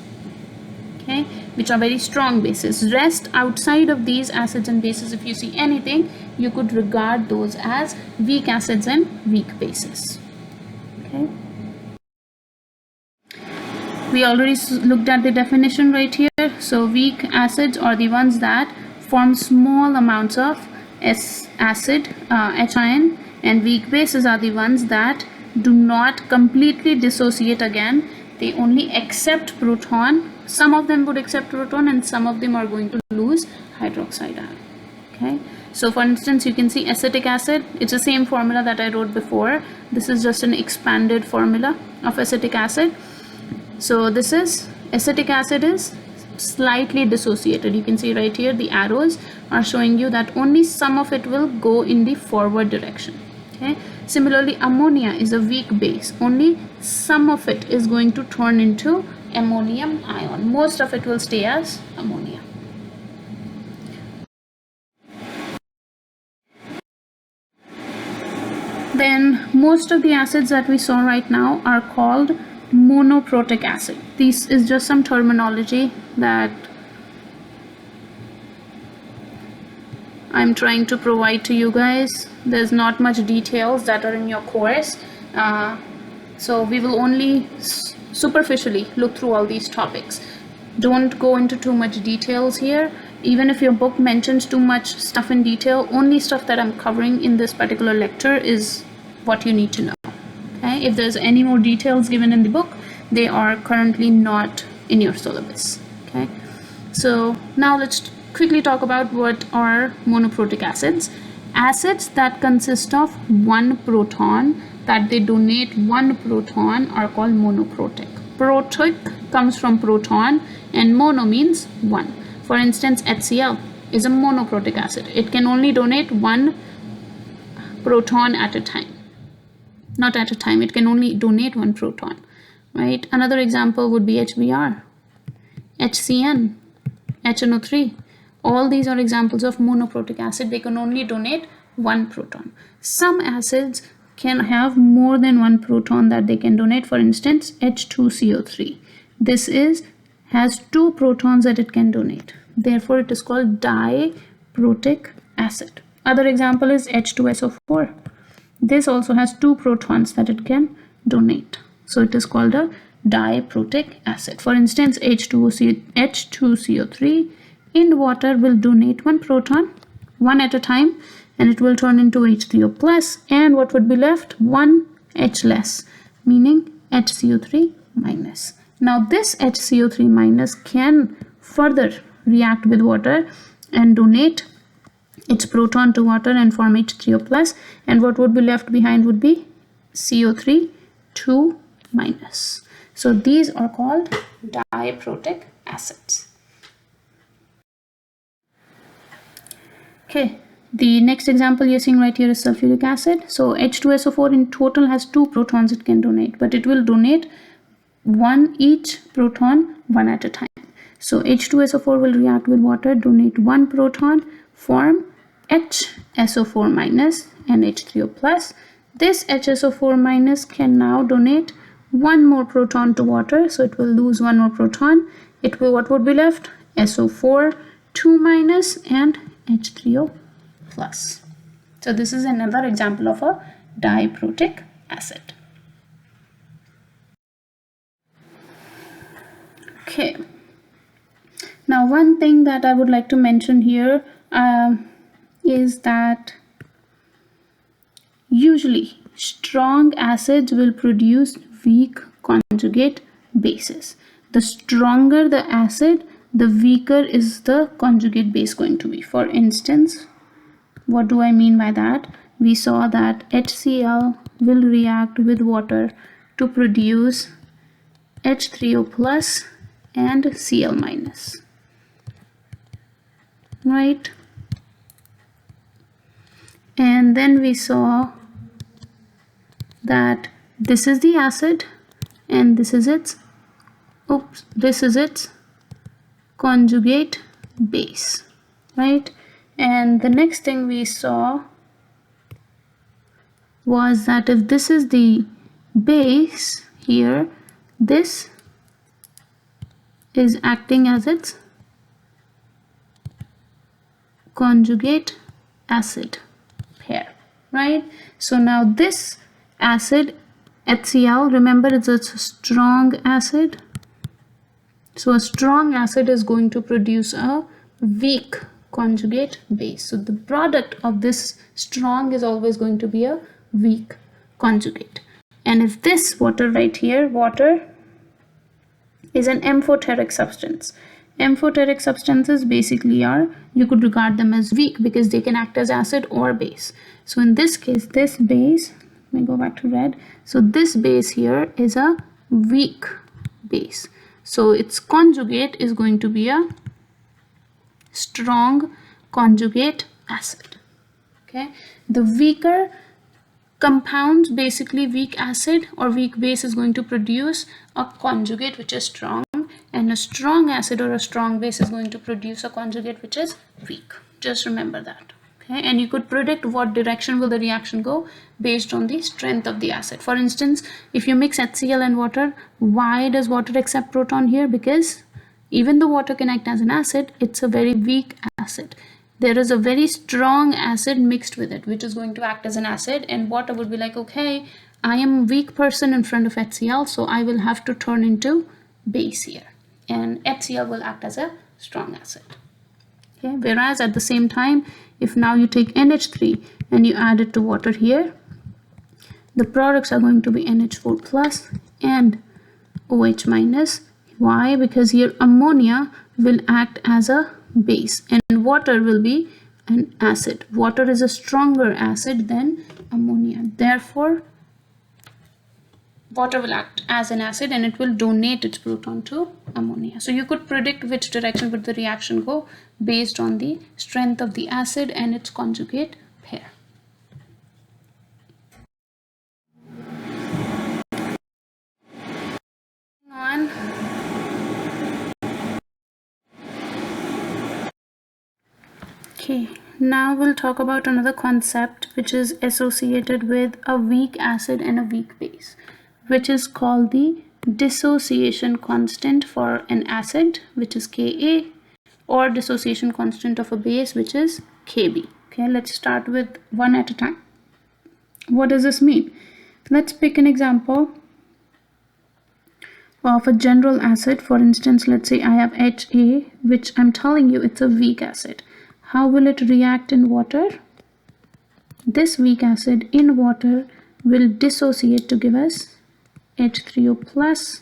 okay, which are very strong bases. Rest outside of these acids and bases, if you see anything, you could regard those as weak acids and weak bases. Okay. We already looked at the definition right here. So weak acids are the ones that form small amounts of acid, H ion, and weak bases are the ones that do not completely dissociate again. They only accept proton. Some of them would accept proton and some of them are going to lose hydroxide ion. Okay, so for instance, you can see acetic acid. It's the same formula that I wrote before. This is just an expanded formula of acetic acid. So this is acetic acid is slightly dissociated. You can see right here the arrows are showing you that only some of it will go in the forward direction. Okay, similarly ammonia is a weak base. Only some of it is going to turn into ammonium ion. Most of it will stay as ammonia. Then most of the acids that we saw right now are called monoprotic acid. This is just some terminology that I'm trying to provide to you guys. There's not much details that are in your course, so we will only superficially look through all these topics. Don't go into too much details here. Even if your book mentions too much stuff in detail, only stuff that I'm covering in this particular lecture is what you need to know. Okay, if there's any more details given in the book, they are currently not in your syllabus. Okay, so now let's quickly talk about what are monoprotic acids. Acids that consist of one proton, that they donate one proton, are called monoprotic. Protic comes from proton and mono means one. For instance, HCl is a monoprotic acid. It can only donate one proton at a time. Not at a time, it can only donate one proton, right? Another example would be HBr, HCN, HNO3. All these are examples of monoprotic acid. They can only donate one proton. Some acids can have more than one proton that they can donate. For instance, H2CO3. This has 2 protons that it can donate. Therefore, it is called diprotic acid. Other example is H2SO4. This also has 2 protons that it can donate. So it is called a diprotic acid. For instance, H2CO3 in water will donate one proton, one at a time, and it will turn into H3O plus, and what would be left? One H less, meaning HCO3 minus. Now this HCO3 minus can further react with water and donate its proton to water and form H3O plus, and what would be left behind would be CO3 2 minus. So these are called diprotic acids. Okay, the next example you're seeing right here is sulfuric acid. So H2SO4 in total has 2 protons it can donate, but it will donate each proton one at a time. So H2SO4 will react with water, donate one proton, form HSO4 minus and H3O plus. This HSO4 minus can now donate one more proton to water, so it will lose one more proton. What would be left? SO4 2 minus and H3O plus. So this is another example of a diprotic acid. Okay. Now one thing that I would like to mention here is that usually strong acids will produce weak conjugate bases. The stronger the acid, the weaker is the conjugate base going to be. For instance, what do I mean by that? We saw that HCl will react with water to produce H3O plus and Cl minus, right? And then we saw that this is the acid and this is its conjugate base, right? And the next thing we saw was that if this is the base here, this is acting as its conjugate acid pair, right? So now this acid HCl, remember it's a strong acid, so a strong acid is going to produce a weak conjugate base. So the product of this strong is always going to be a weak conjugate. And if this water right here, water is an amphoteric substance. Amphoteric substances basically are, you could regard them as weak because they can act as acid or base. So in this case, this base, let me go back to red. So this base here is a weak base. So its conjugate is going to be a strong conjugate acid. Okay, the weaker compounds, basically weak acid or weak base, is going to produce a conjugate which is strong, and a strong acid or a strong base is going to produce a conjugate which is weak. Just remember that. Okay, and you could predict what direction will the reaction go based on the strength of the acid. For instance, if you mix HCl and water, why does water accept proton here? Because even though water can act as an acid, it's a very weak acid. There is a very strong acid mixed with it, which is going to act as an acid, and water would be like, okay, I am a weak person in front of HCl, so I will have to turn into base here, and HCl will act as a strong acid. Okay, whereas at the same time, if now you take NH3 and you add it to water here, the products are going to be NH4 plus and OH minus. Why? Because here ammonia will act as a base and water will be an acid. Water is a stronger acid than ammonia. Therefore, water will act as an acid and it will donate its proton to ammonia. So you could predict which direction would the reaction go based on the strength of the acid and its conjugate pair. Okay, now we'll talk about another concept which is associated with a weak acid and a weak base, which is called the dissociation constant for an acid, which is Ka, or dissociation constant of a base, which is Kb. Okay, let's start with one at a time. What does this mean? Let's pick an example of a general acid. For instance, let's say I have Ha, which I'm telling you it's a weak acid. How will it react in water? This weak acid in water will dissociate to give us H3O plus.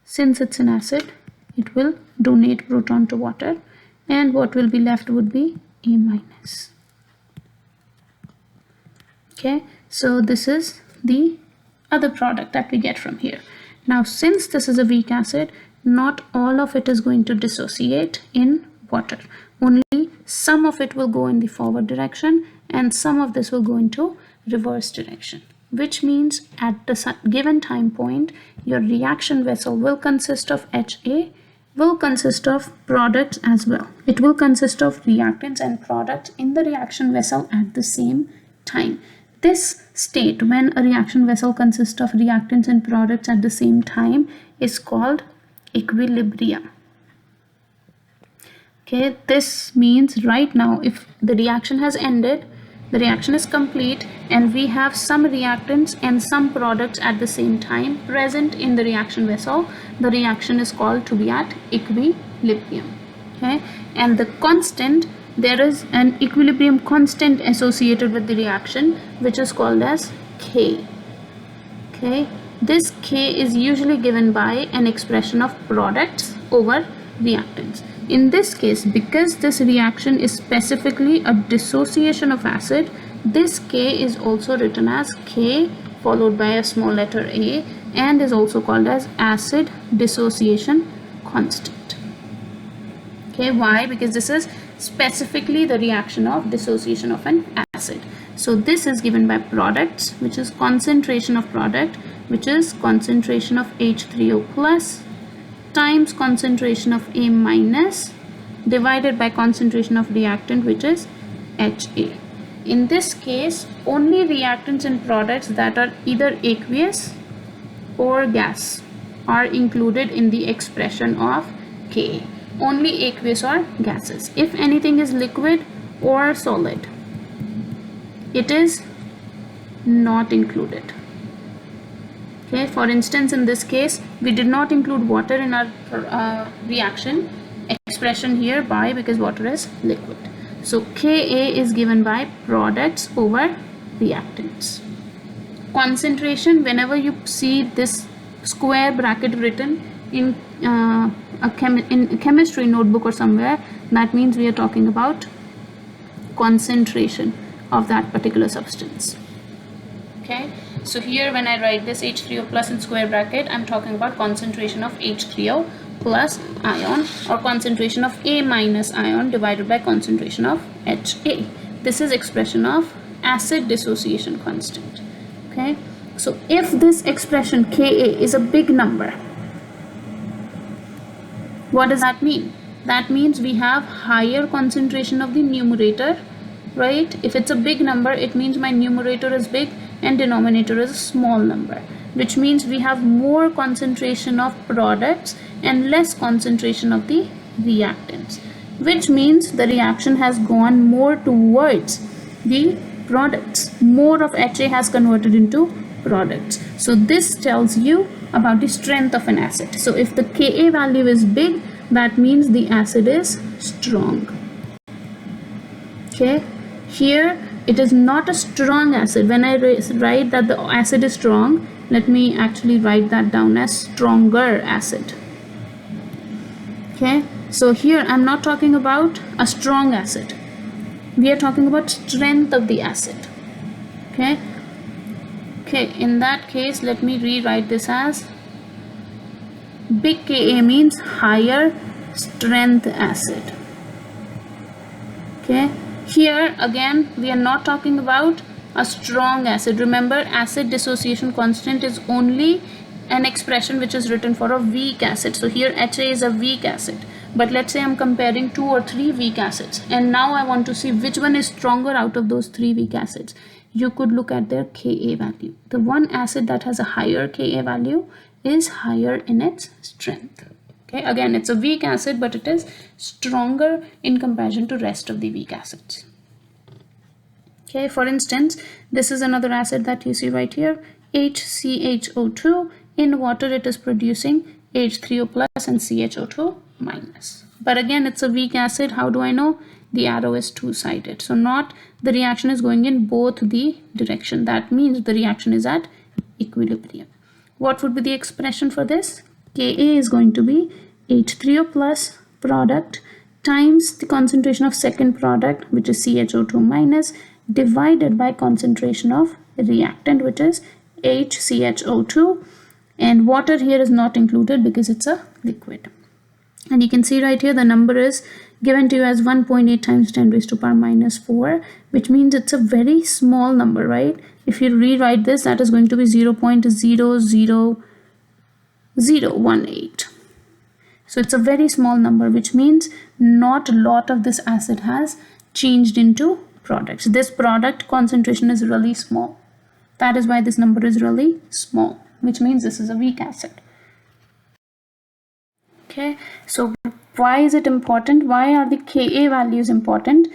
Since it's an acid, it will donate proton to water, and what will be left would be A minus. Okay, so this is the other product that we get from here. Now, since this is a weak acid, not all of it is going to dissociate in water. Only some of it will go in the forward direction and some of this will go into reverse direction, which means at the given time point, your reaction vessel will consist of Ha, will consist of products as well. It will consist of reactants and products in the reaction vessel at the same time. This state, when a reaction vessel consists of reactants and products at the same time, is called equilibrium. Okay, this means right now if the reaction has ended, the reaction is complete and we have some reactants and some products at the same time present in the reaction vessel, the reaction is called to be at equilibrium. Okay, and the constant, there is an equilibrium constant associated with the reaction which is called as K. Okay, this K is usually given by an expression of products over reactants. In this case, because this reaction is specifically a dissociation of acid, this K is also written as K followed by a small letter A and is also called as acid dissociation constant. Okay, why? Because this is specifically the reaction of dissociation of an acid. So this is given by products, which is concentration of product, which is concentration of H3O plus times concentration of A minus divided by concentration of reactant, which is HA. In this case, only reactants and products that are either aqueous or gas are included in the expression of Ka. Only aqueous or gases. If anything is liquid or solid, it is not included. Okay, for instance, in this case, we did not include water in our reaction expression here. Why? Because water is liquid. So Ka is given by products over reactants. Concentration, whenever you see this square bracket written in a chemistry notebook or somewhere, that means we are talking about concentration of that particular substance. Okay, so here when I write this H3O plus in square bracket, I'm talking about concentration of H3O plus ion or concentration of A minus ion divided by concentration of HA. This is expression of acid dissociation constant. Okay, so if this expression Ka is a big number, what does that mean? That means we have higher concentration of the numerator, right? If it's a big number, it means my numerator is big and denominator is a small number, which means we have more concentration of products and less concentration of the reactants, which means the reaction has gone more towards the products. More of HA has converted into products. So this tells you about the strength of an acid. So if the Ka value is big, that means the acid is strong. Okay, here it is not a strong acid. When I write that the acid is strong, let me actually write that down as stronger acid. Okay, so here I'm not talking about a strong acid. We are talking about strength of the acid. Okay, in that case, let me rewrite this as big Ka means higher strength acid. Okay, here again we are not talking about a strong acid. Remember, acid dissociation constant is only an expression which is written for a weak acid. So here HA is a weak acid, but let's say I'm comparing 2 or 3 weak acids, and now I want to see which one is stronger out of those 3 weak acids. You could look at their Ka value. The one acid that has a higher Ka value is higher in its strength. Okay, again it's a weak acid, but it is stronger in comparison to rest of the weak acids. Okay, for instance, this is another acid that you see right here, HCHO2. In water it is producing H3O plus and CHO2 minus. But again, it's a weak acid. How do I know? The arrow is two-sided, so not the reaction is going in both the direction. That means the reaction is at equilibrium. What would be the expression for this? Ka is going to be H3O plus product times the concentration of second product, which is CHO2 minus, divided by concentration of reactant, which is HCHO2, and water here is not included because it's a liquid. And you can see right here the number is given to you as 1.8 times 10 raised to power minus 4, which means it's a very small number, right? If you rewrite this, that is going to be 0.00018. So it's a very small number, which means not a lot of this acid has changed into products. This product concentration is really small. That is why this number is really small, which means this is a weak acid. Okay, so why is it important? Why are the Ka values important?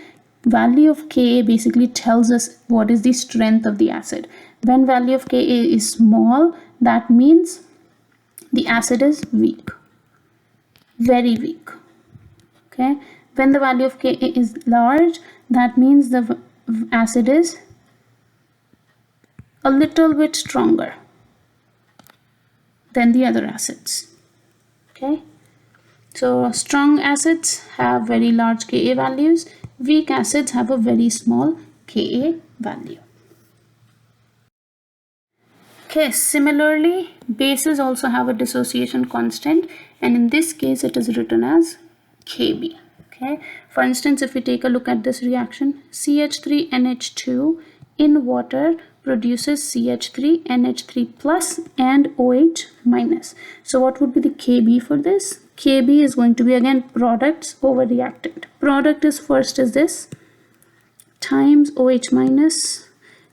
value of Ka basically tells us what is the strength of the acid. When value of Ka is small, that means the acid is weak, very weak. Okay, when the value of Ka is large, that means the acid is a little bit stronger than the other acids. Okay, so strong acids have very large Ka values, weak acids have a very small Ka value. Okay, similarly, bases also have a dissociation constant, and in this case it is written as Kb. Okay, for instance, if we take a look at this reaction, CH3NH2 in water produces CH3NH3 plus and OH minus. So what would be the Kb for this? Kb is going to be again products over reactant. Product is first is this times OH minus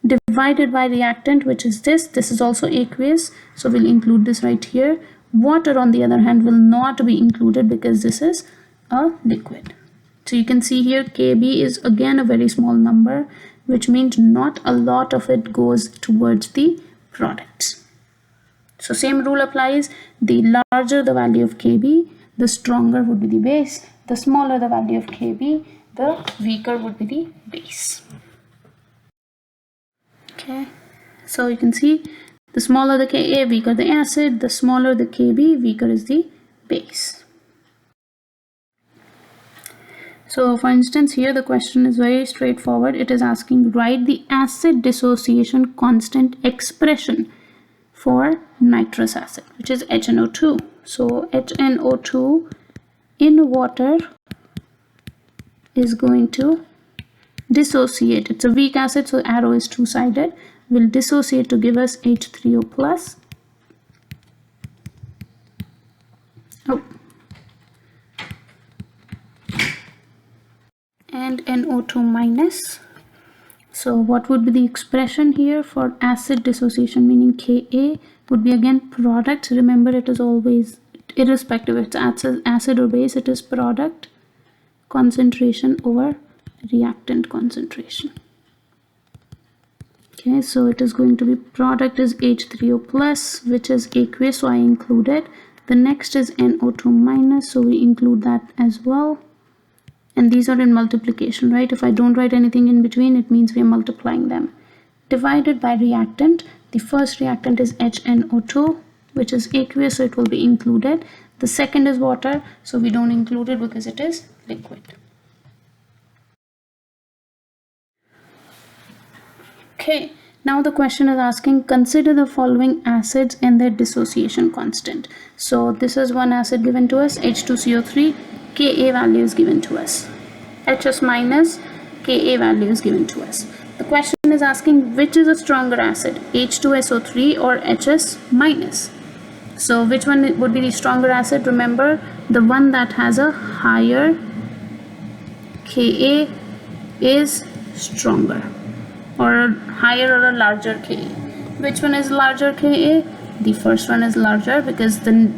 divided by reactant, which is this. This is also aqueous, so we'll include this right here. Water on the other hand will not be included because this is a liquid. So you can see here Kb is again a very small number, which means not a lot of it goes towards the products. So same rule applies. The larger the value of Kb, the stronger would be the base. The smaller the value of Kb, the weaker would be the base. Okay, so you can see the smaller the Ka, weaker the acid. The smaller the Kb, weaker is the base. So for instance, here the question is very straightforward. It is asking write the acid dissociation constant expression for nitrous acid, which is HNO2. So HNO2 in water is going to dissociate. It's a weak acid, so arrow is two-sided. Will dissociate to give us H3O plus. And NO2 minus. So what would be the expression here for acid dissociation, meaning Ka would be again product. Remember, it is always irrespective if it's acid or base, it is product concentration over reactant concentration. Okay, so it is going to be product is H3O plus, which is aqueous, so I include it. The next is NO2 minus, so we include that as well. And these are in multiplication, right? If I don't write anything in between, it means we are multiplying them. Divided by reactant. The first reactant is HNO2, which is aqueous, so it will be included. The second is water, so we don't include it because it is liquid. Okay, now the question is asking consider the following acids and their dissociation constant. So this is one acid given to us, H2CO3. Ka value is given to us. HS minus, Ka value is given to us. The question is asking which is a stronger acid, H2SO3 or HS minus. So which one would be the stronger acid? Remember, the one that has a higher Ka is stronger, or a higher or a larger Ka. Which one is larger Ka? The first one is larger because the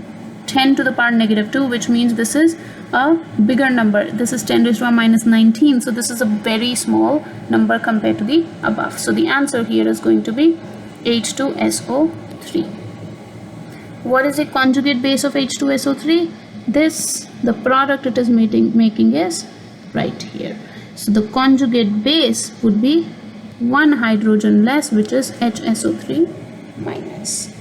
10 to the power negative 2, which means this is a bigger number. This is 10 raised to the minus 19, so this is a very small number compared to the above. So the answer here is going to be H2SO3. What is a conjugate base of H2SO3? This, the product it is making is right here. So the conjugate base would be one hydrogen less, which is HSO3 minus.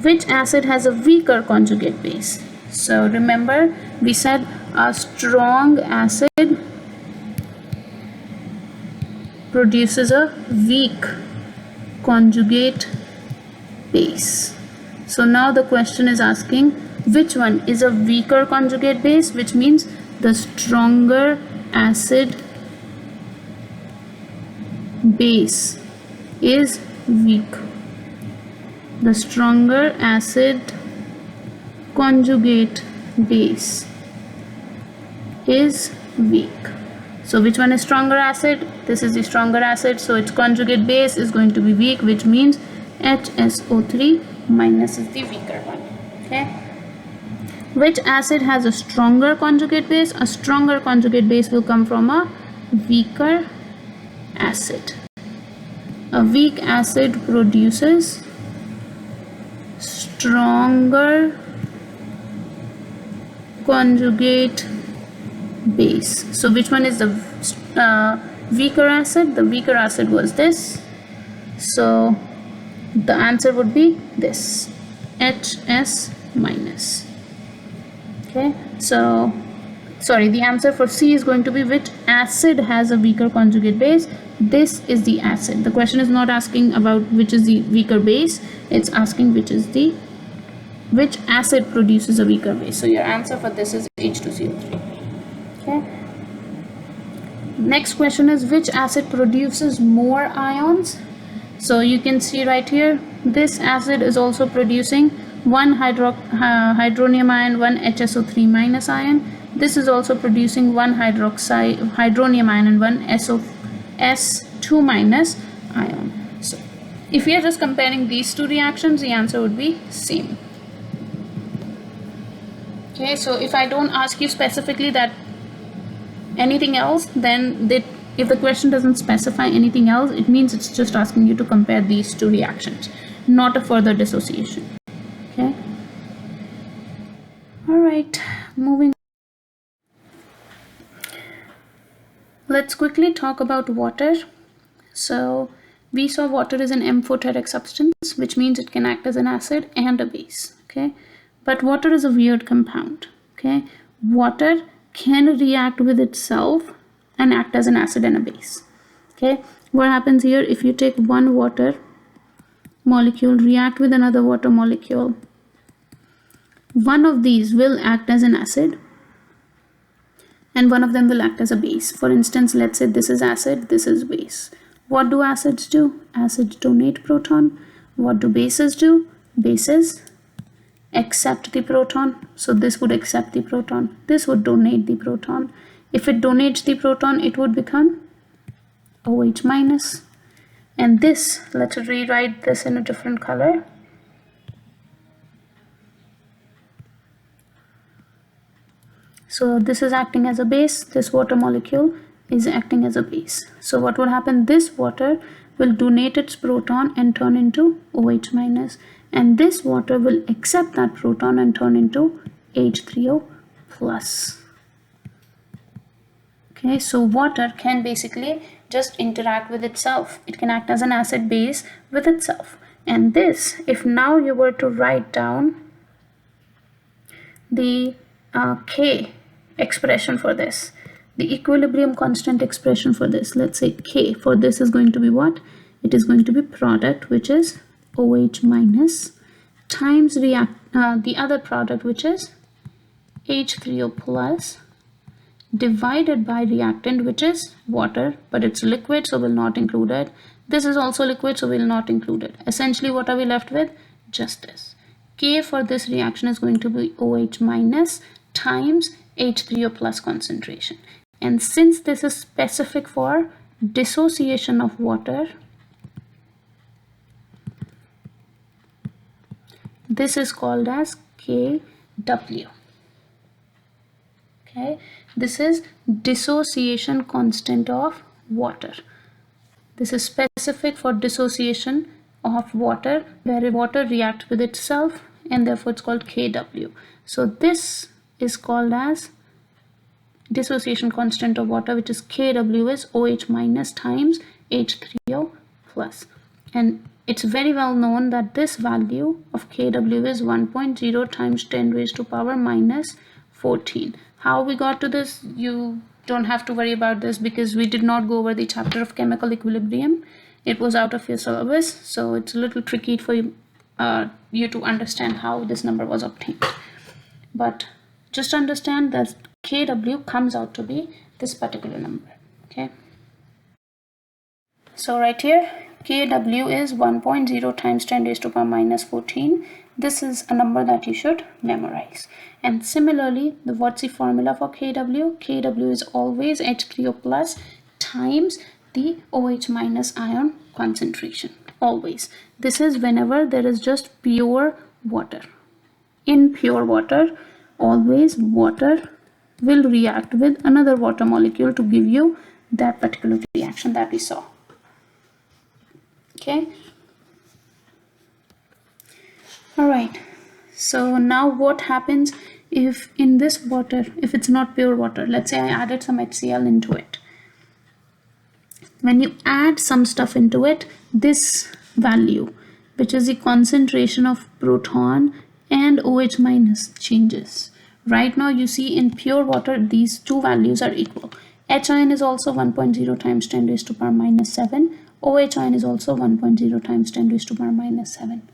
Which acid has a weaker conjugate base? So remember, we said a strong acid produces a weak conjugate base. So now the question is asking which one is a weaker conjugate base, which means the stronger acid base is weak. The stronger acid conjugate base is weak. So which one is stronger acid? This is the stronger acid, so its conjugate base is going to be weak, which means HSO3 minus is the weaker one. Okay. Which acid has a stronger conjugate base? A stronger conjugate base will come from a weaker acid. A weak acid produces stronger conjugate base. So which one is the weaker acid? The weaker acid was this. So the answer would be this, HS minus. Okay, so sorry, the answer for C is going to be which acid has a weaker conjugate base. This is the acid. The question is not asking about which is the weaker base, it's asking which acid produces a weaker base. So your answer for this is H2CO3. Okay, next question is which acid produces more ions. So you can see right here, this acid is also producing one hydronium ion, one HSO3 minus ion. This is also producing one hydronium ion and one S2 minus ion. So if we are just comparing these two reactions, the answer would be same. Okay, so if I don't ask you specifically that anything else, then if the question doesn't specify anything else, it means it's just asking you to compare these two reactions, not a further dissociation. Okay, all right, moving. Let's quickly talk about water. So we saw water is an amphoteric substance, which means it can act as an acid and a base. Okay, but water is a weird compound. Okay, water can react with itself and act as an acid and a base. Okay, what happens here, if you take one water molecule, react with another water molecule, one of these will act as an acid and one of them will act as a base. For instance, let's say this is acid, this is base. What do acids do? Acids donate proton. What do bases do? Bases accept the proton. So this would accept the proton, this would donate the proton. If it donates the proton, it would become OH minus. And this, let's rewrite this in a different color. So this is acting as a base, this water molecule is acting as a base. So what will happen, this water will donate its proton and turn into OH minus, and this water will accept that proton and turn into H3O plus. Okay, so water can basically just interact with itself. It can act as an acid base with itself. And this, if now you were to write down the K expression for this, the equilibrium constant expression for this, let's say K for this is going to be what? It is going to be product, which is OH minus, times the other product, which is H3O plus, divided by reactant, which is water, but it's liquid, so we'll not include it. This is also liquid, so we'll not include it. Essentially, what are we left with? Just this. K for this reaction is going to be OH minus times H3O plus concentration. And since this is specific for dissociation of water, this is called as Kw. Okay, this is dissociation constant of water. This is specific for dissociation of water, where water reacts with itself, and therefore it's called Kw. So this is called as dissociation constant of water, which is Kw is OH minus times H3O plus. And it's very well known that this value of Kw is 1.0 times 10 raised to power minus 14. How we got to this, you don't have to worry about this, because we did not go over the chapter of chemical equilibrium. It was out of your syllabus, so it's a little tricky for you to understand how this number was obtained. But just understand that Kw comes out to be this particular number. Okay, so right here Kw is 1.0 times 10 raised to power minus 14. This is a number that you should memorize. And similarly, what's the formula for Kw? Kw is always H3O plus times the OH minus ion concentration. Always. This is whenever there is just pure water. In pure water, always water will react with another water molecule to give you that particular reaction that we saw. Okay. All right. So now what happens if in this water, if it's not pure water, let's say I added some HCl into it. When you add some stuff into it, this value, which is the concentration of proton and OH minus, changes. Right now you see in pure water these two values are equal. H ion is also 1.0 times 10 raised to power minus 7. OH ion is also 1.0 times 10 raised to power minus 7.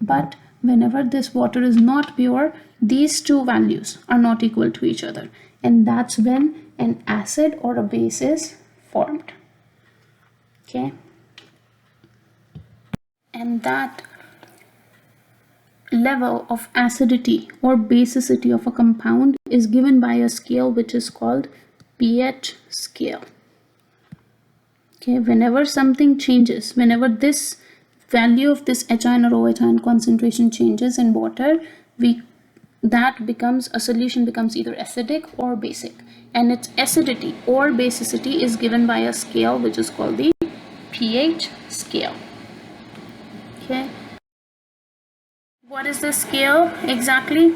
But whenever this water is not pure, these two values are not equal to each other. And that's when an acid or a base is formed. Okay. And that level of acidity or basicity of a compound is given by a scale which is called pH scale. Okay, whenever something changes, whenever this value of this H ion or OH ion concentration changes in water, a solution becomes either acidic or basic, and its acidity or basicity is given by a scale which is called the pH scale. Okay. What is the scale exactly?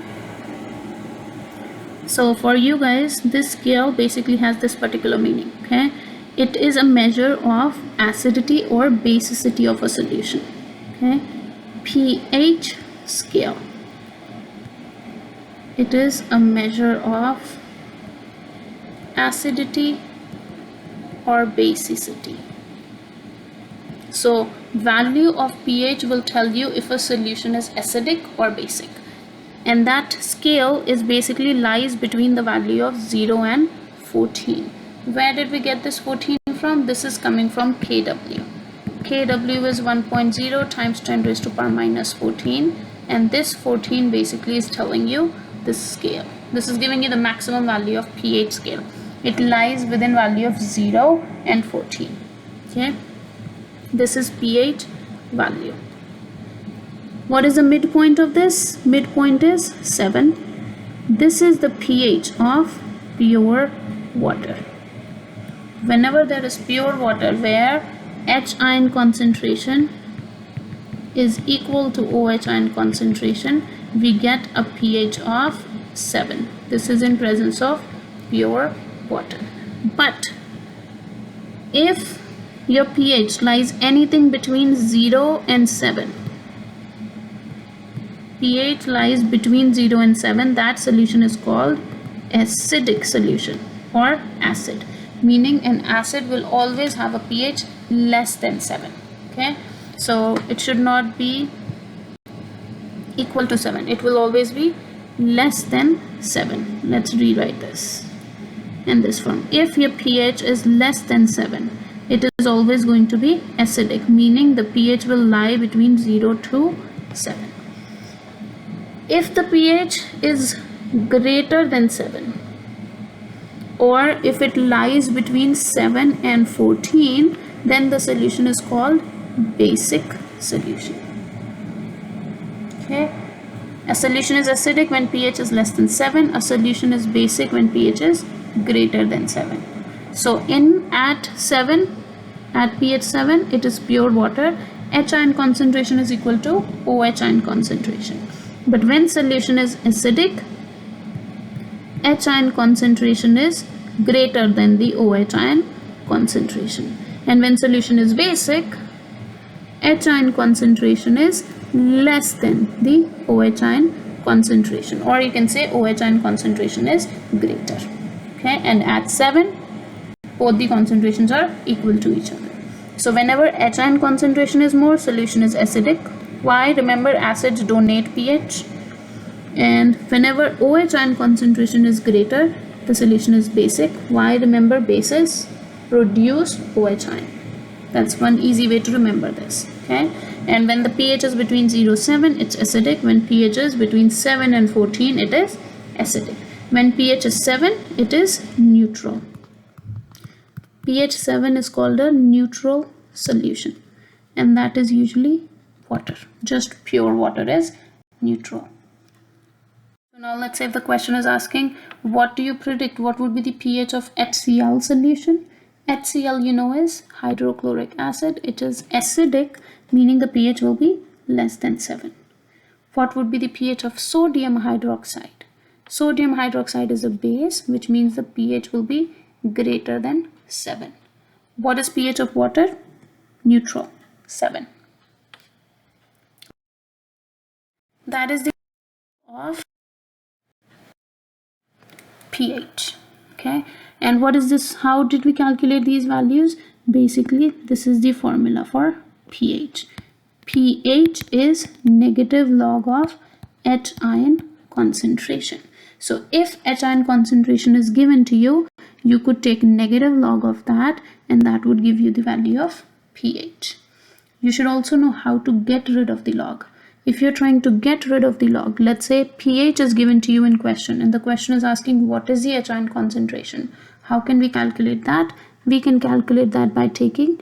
So for you guys, this scale basically has this particular meaning. Okay, it is a measure of acidity or basicity of a solution. Okay, pH scale. It is a measure of acidity or basicity. So value of pH will tell you if a solution is acidic or basic, and that scale is basically lies between the value of 0 and 14. Where did we get this 14 from? This is coming from Kw. Kw is 1.0 times 10 raised to power minus 14, and this 14 basically is telling you this scale. This is giving you the maximum value of pH scale. It lies within value of 0 and 14. Okay, this is pH value. What is the midpoint of this? Midpoint is 7. This is the pH of pure water. Whenever there is pure water where H ion concentration is equal to OH ion concentration, we get a pH of 7. This is in presence of pure water. But if your pH lies anything between 0 and 7, pH lies between 0 and 7, that solution is called acidic solution or acid, meaning an acid will always have a pH less than 7. Okay, so it should not be equal to 7, it will always be less than 7. Let's rewrite this in this form. If your pH is less than 7, it is always going to be acidic, meaning the pH will lie between 0 to 7. If the pH is greater than 7, or if it lies between 7 and 14, then the solution is called basic solution. Okay, a solution is acidic when pH is less than 7. A solution is basic when pH is greater than 7. So at pH 7, it is pure water. H ion concentration is equal to OH ion concentration. But when solution is acidic, H ion concentration is greater than the OH ion concentration. And when solution is basic, H ion concentration is less than the OH ion concentration, or you can say OH ion concentration is greater. Okay, and at 7, both the concentrations are equal to each other. So whenever H ion concentration is more, solution is acidic. Why? Remember, acids donate pH. And whenever OH ion concentration is greater, the solution is basic. Why? Remember, bases produce OH ion. That's one easy way to remember this. Okay, and when the pH is between 0 and 7, it's acidic. When pH is between 7 and 14, it is acidic. When pH is 7, it is neutral. pH 7 is called a neutral solution, and that is usually water. Just pure water is neutral. So now let's say if the question is asking, what do you predict? What would be the pH of HCl solution? HCl, you know, is hydrochloric acid. It is acidic, meaning the pH will be less than 7. What would be the pH of sodium hydroxide? Sodium hydroxide is a base, which means the pH will be greater than 7. What is pH of water? Neutral, 7. That is the of pH. Okay, and what is this? How did we calculate these values? Basically, this is the formula for pH. pH is negative log of H ion concentration. So if H ion concentration is given to you, you could take negative log of that, and that would give you the value of pH. You should also know how to get rid of the log. If you're trying to get rid of the log, let's say pH is given to you in question, and the question is asking what is the H ion concentration. How can we calculate that? We can calculate that by taking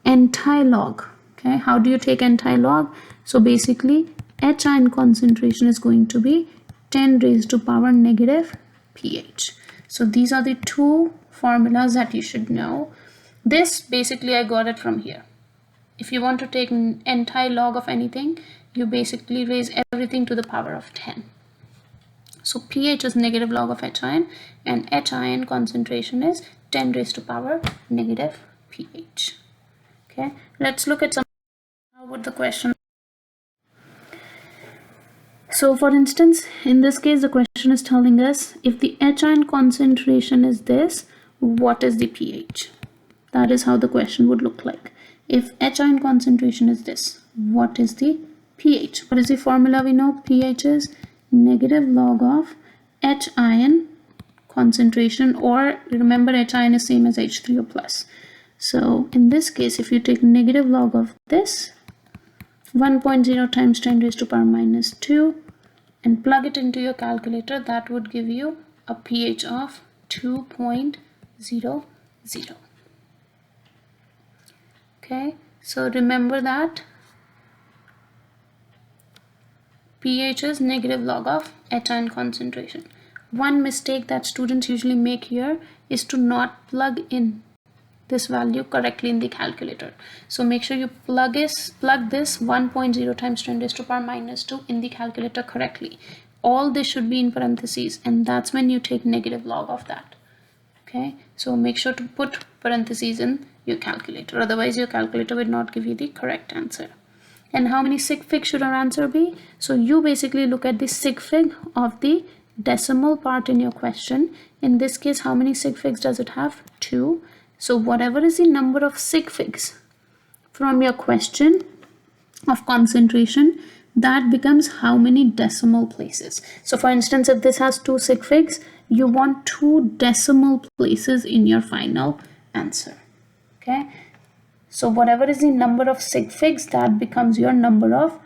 anti-log. Okay, how do you take anti-log? So basically, H ion concentration is going to be 10 raised to power negative pH. So these are the two formulas that you should know. This basically I got it from here. If you want to take anti-log of anything, you basically raise everything to the power of 10. So pH is negative log of H ion, and H ion concentration is 10 raised to power negative pH. Okay, let's look at some. How would the question? So for instance, in this case, the question is telling us if the H ion concentration is this, what is the pH? That is how the question would look like. If H ion concentration is this, what is the pH? What is the formula we know? pH is negative log of H ion concentration, or remember H ion is same as H3O plus. So in this case, if you take negative log of this, 1.0 times 10 raised to power minus 2, and plug it into your calculator, that would give you a pH of 2.00. Okay, so remember that pH is negative log of H ion concentration. One mistake that students usually make here is to not plug in this value correctly in the calculator. So make sure you plug this 1.0 times 10 raised to power minus 2 in the calculator correctly. All this should be in parentheses, and that's when you take negative log of that. Okay, so make sure to put parentheses in your calculator, otherwise your calculator will not give you the correct answer. And how many sig figs should our answer be? So you basically look at the sig fig of the decimal part in your question. In this case, how many sig figs does it have? 2. So whatever is the number of sig figs from your question of concentration, that becomes how many decimal places. So for instance, if this has 2 sig figs, you want 2 decimal places in your final answer. Okay, so whatever is the number of sig figs, that becomes your number of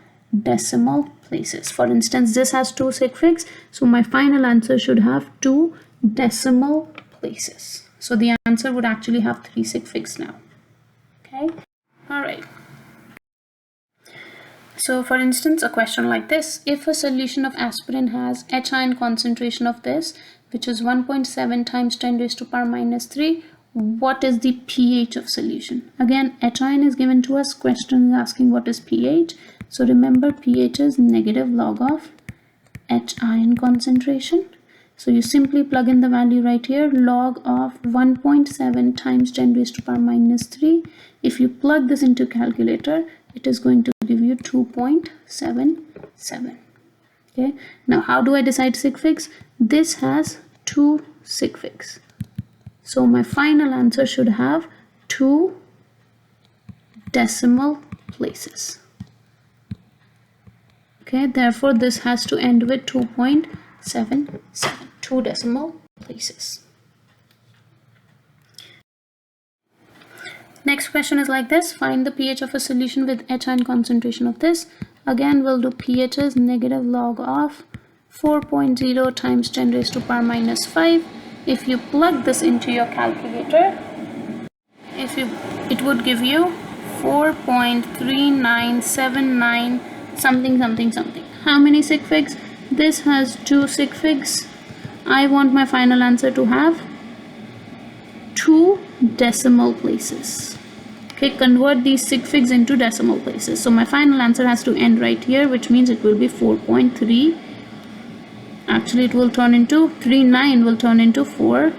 decimal places. For instance, this has 2 sig figs, so my final answer should have 2 decimal places. So the answer would actually have 3 sig figs now. Okay, all right. So for instance, a question like this: if a solution of aspirin has H ion concentration of this, which is 1.7 times 10 raised to power minus 3, what is the pH of solution? Again, H ion is given to us. Question is asking what is pH. So remember, pH is negative log of H ion concentration. So you simply plug in the value right here, log of 1.7 times 10 raised to power minus 3. If you plug this into calculator, it is going to give you 2.77. Okay, now how do I decide sig figs? This has 2 sig figs. So my final answer should have 2 decimal places. Okay, therefore this has to end with 2.77, 2 decimal places. Next question is like this: find the pH of a solution with H ion concentration of this. Again, we'll do pH is negative log of 4.0 times 10 raised to power minus 5. If you plug this into your calculator, it would give you 4.3979 something something something. How many sig figs? This has 2 sig figs. I want my final answer to have 2 decimal places. Okay, convert these sig figs into decimal places. So my final answer has to end right here, which means it will be 4.3. Actually, it will turn into 39 will turn into 40.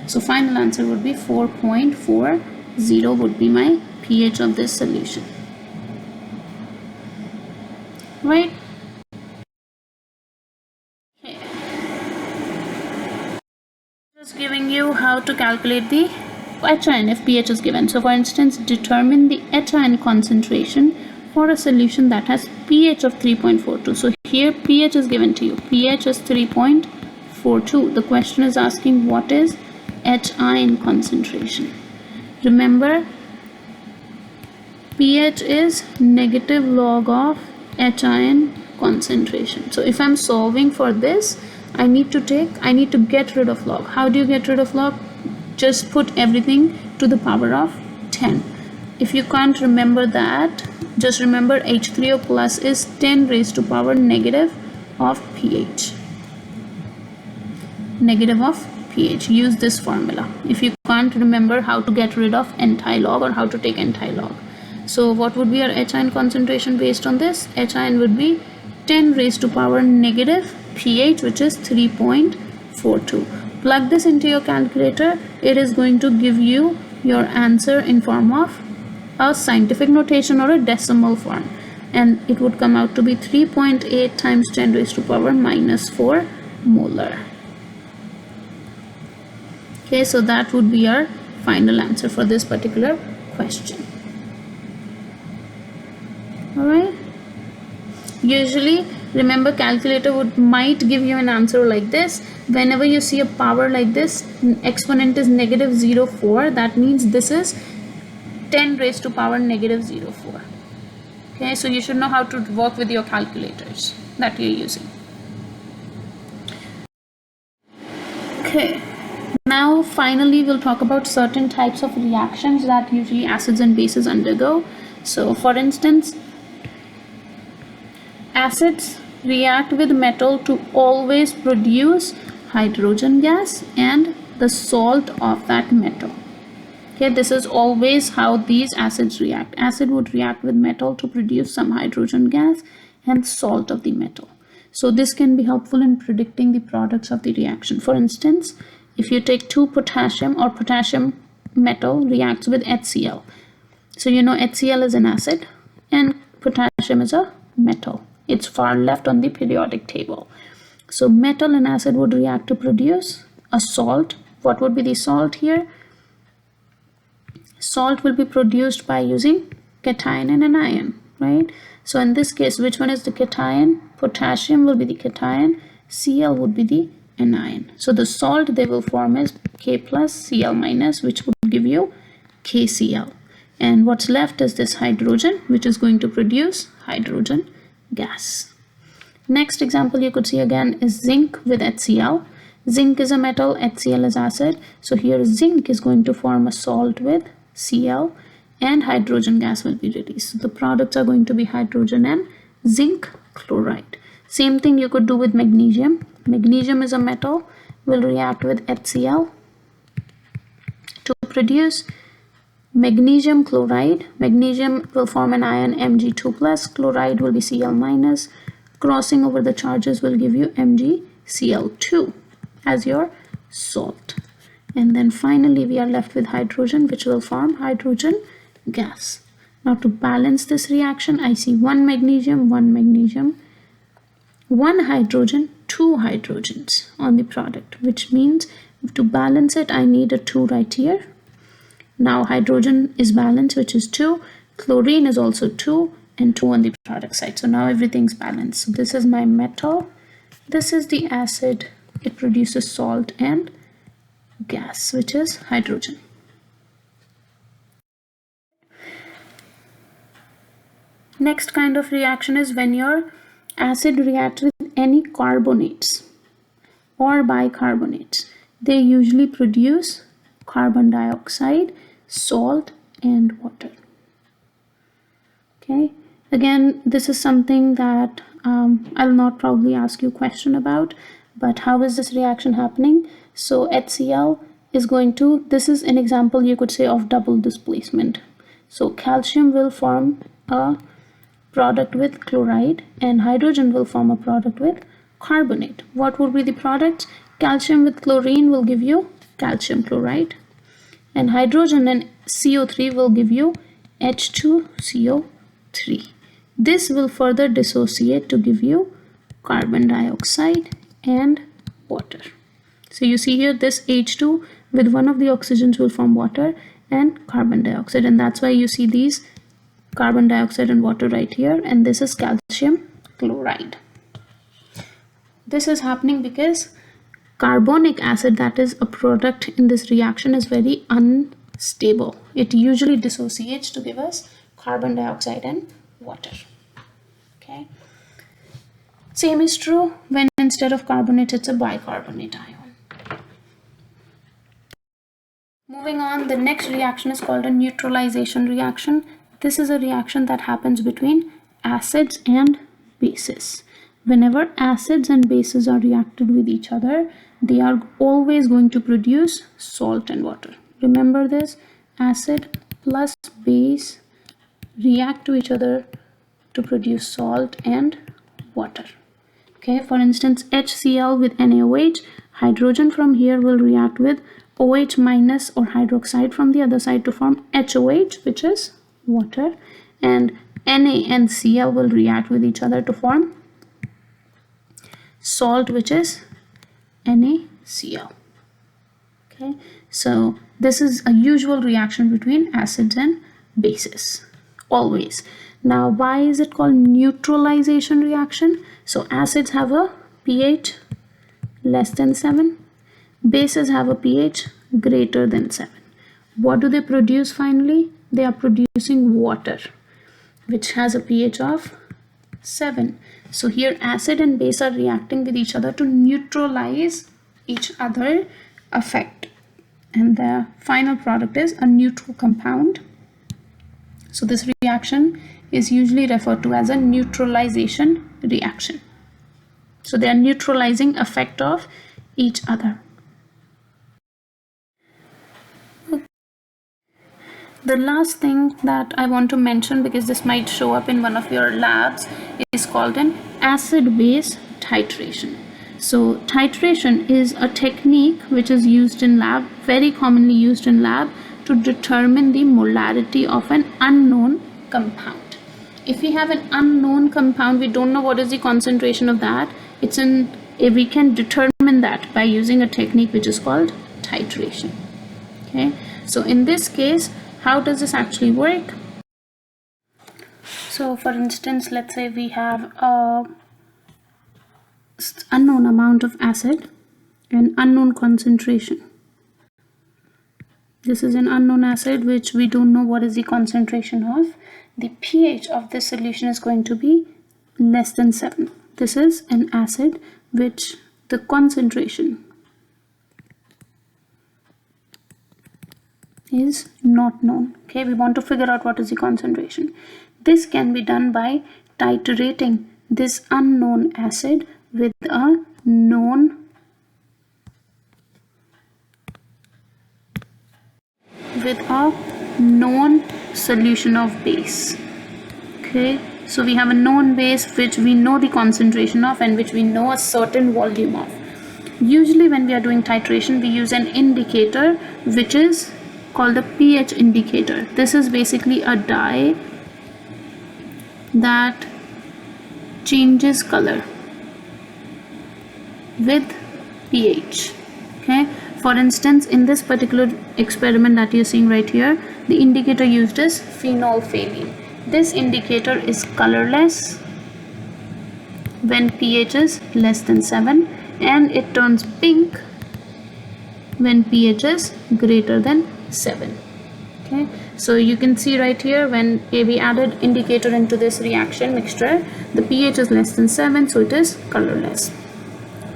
So final answer would be 4.40 would be my pH of this solution. Right? Okay. Just giving you how to calculate the H ion if pH is given. So for instance, determine the H ion concentration for a solution that has pH of 3.42. So here pH is given to you. pH is 3.42. The question is asking what is H ion concentration. Remember, pH is negative log of H ion concentration. So if I'm solving for this, I need to get rid of log. How do you get rid of log? Just put everything to the power of 10. If you can't remember that, just remember H3O plus is 10 raised to power negative of pH. Negative of pH. Use this formula if you can't remember how to get rid of anti-log or how to take anti-log. So what would be our H ion concentration based on this? H ion would be 10 raised to power negative pH, which is 3.42. Plug this into your calculator. It is going to give you your answer in form of a scientific notation or a decimal form, and it would come out to be 3.8 times 10 raised to power minus 4 molar. Okay, so that would be our final answer for this particular question. Alright, usually remember, calculator might give you an answer like this. Whenever you see a power like this, exponent is negative 0.4, that means this is 10 raised to power negative 0.4. Okay, so you should know how to work with your calculators that you're using. Okay, now finally we'll talk about certain types of reactions that usually acids and bases undergo. So for instance, acids react with metal to always produce hydrogen gas and the salt of that metal. Okay, this is always how these acids react. Acid would react with metal to produce some hydrogen gas and salt of the metal. So this can be helpful in predicting the products of the reaction. For instance, if you take 2 potassium or potassium metal reacts with HCl. So you know HCl is an acid and potassium is a metal. It's far left on the periodic table. So metal and acid would react to produce a salt. What would be the salt here? Salt will be produced by using cation and anion, right? So in this case, which one is the cation? Potassium will be the cation, Cl would be the anion. So the salt they will form is K plus Cl minus, which would give you KCl. And what's left is this hydrogen, which is going to produce hydrogen gas. Next example you could see again is zinc with HCl. Zinc is a metal, HCl is acid. So here zinc is going to form a salt with Cl and hydrogen gas will be released. So the products are going to be hydrogen and zinc chloride. Same thing you could do with magnesium. Magnesium is a metal, will react with HCl to produce magnesium chloride. Magnesium will form an ion Mg2 plus, chloride will be Cl minus. Crossing over the charges will give you MgCl2 as your salt. And then finally we are left with hydrogen, which will form hydrogen gas. Now to balance this reaction, I see one magnesium, one hydrogen, 2 hydrogens on the product, which means to balance it I need a 2 right here. Now hydrogen is balanced, which is 2, chlorine is also 2 and 2 on the product side. So now everything's balanced. So this is my metal, this is the acid, it produces salt and gas, which is hydrogen. Next kind of reaction is when your acid reacts with any carbonates or bicarbonates. They usually produce carbon dioxide, salt and water. Okay, again this is something that I'll not probably ask you a question about, but how is this reaction happening? So HCl is going to, this is an example you could say of double displacement. So calcium will form a product with chloride and hydrogen will form a product with carbonate. What would be the products? Calcium with chlorine will give you calcium chloride, and hydrogen and CO3 will give you H2CO3. This will further dissociate to give you carbon dioxide and water. So you see here, this H2 with one of the oxygens will form water and carbon dioxide, and that's why you see these carbon dioxide and water right here, and this is calcium chloride. This is happening because carbonic acid, that is a product in this reaction, is very unstable. It usually dissociates to give us carbon dioxide and water. Okay. Same is true when instead of carbonate it's a bicarbonate ion. Moving on, the next reaction is called a neutralization reaction. This is a reaction that happens between acids and bases. Whenever acids and bases are reacted with each other, they are always going to produce salt and water. Remember this, acid plus base react to each other to produce salt and water. Okay, for instance, HCl with NaOH, hydrogen from here will react with OH minus or hydroxide from the other side to form HOH, which is water, and Na and Cl will react with each other to form salt, which is NaCl. Okay, so this is a usual reaction between acids and bases, always. Now, why is it called neutralization reaction? So acids have a pH less than 7, bases have a pH greater than 7. What do they produce finally? They are producing water, which has a pH of 7. So here acid and base are reacting with each other to neutralize each other effect, and the final product is a neutral compound. So this reaction is usually referred to as a neutralization reaction. So they are neutralizing effect of each other. The last thing that I want to mention, because this might show up in one of your labs, is called an acid-base titration. So titration is a technique which is used in lab, very commonly used in lab, to determine the molarity of an unknown compound. If we have an unknown compound, we don't know what is the concentration of that. We can determine that by using a technique which is called titration. Okay, so in this case, how does this actually work? So for instance, let's say we have a unknown amount of acid and unknown concentration. This is an unknown acid which we don't know what is the concentration of. The pH of this solution is going to be less than 7. This is an acid which the concentration is not known. Okay, we want to figure out what is the concentration. This can be done by titrating this unknown acid with a known solution of base. Okay, so we have a known base which we know the concentration of and which we know a certain volume of. Usually when we are doing titration, we use an indicator which is called the pH indicator. This is basically a dye that changes color with pH. Okay, for instance, in this particular experiment that you're seeing right here, the indicator used is phenolphthalein. This indicator is colorless when pH is less than 7, and it turns pink when pH is greater than 7. Okay, so you can see right here, when we added indicator into this reaction mixture, the pH is less than 7, so it is colorless.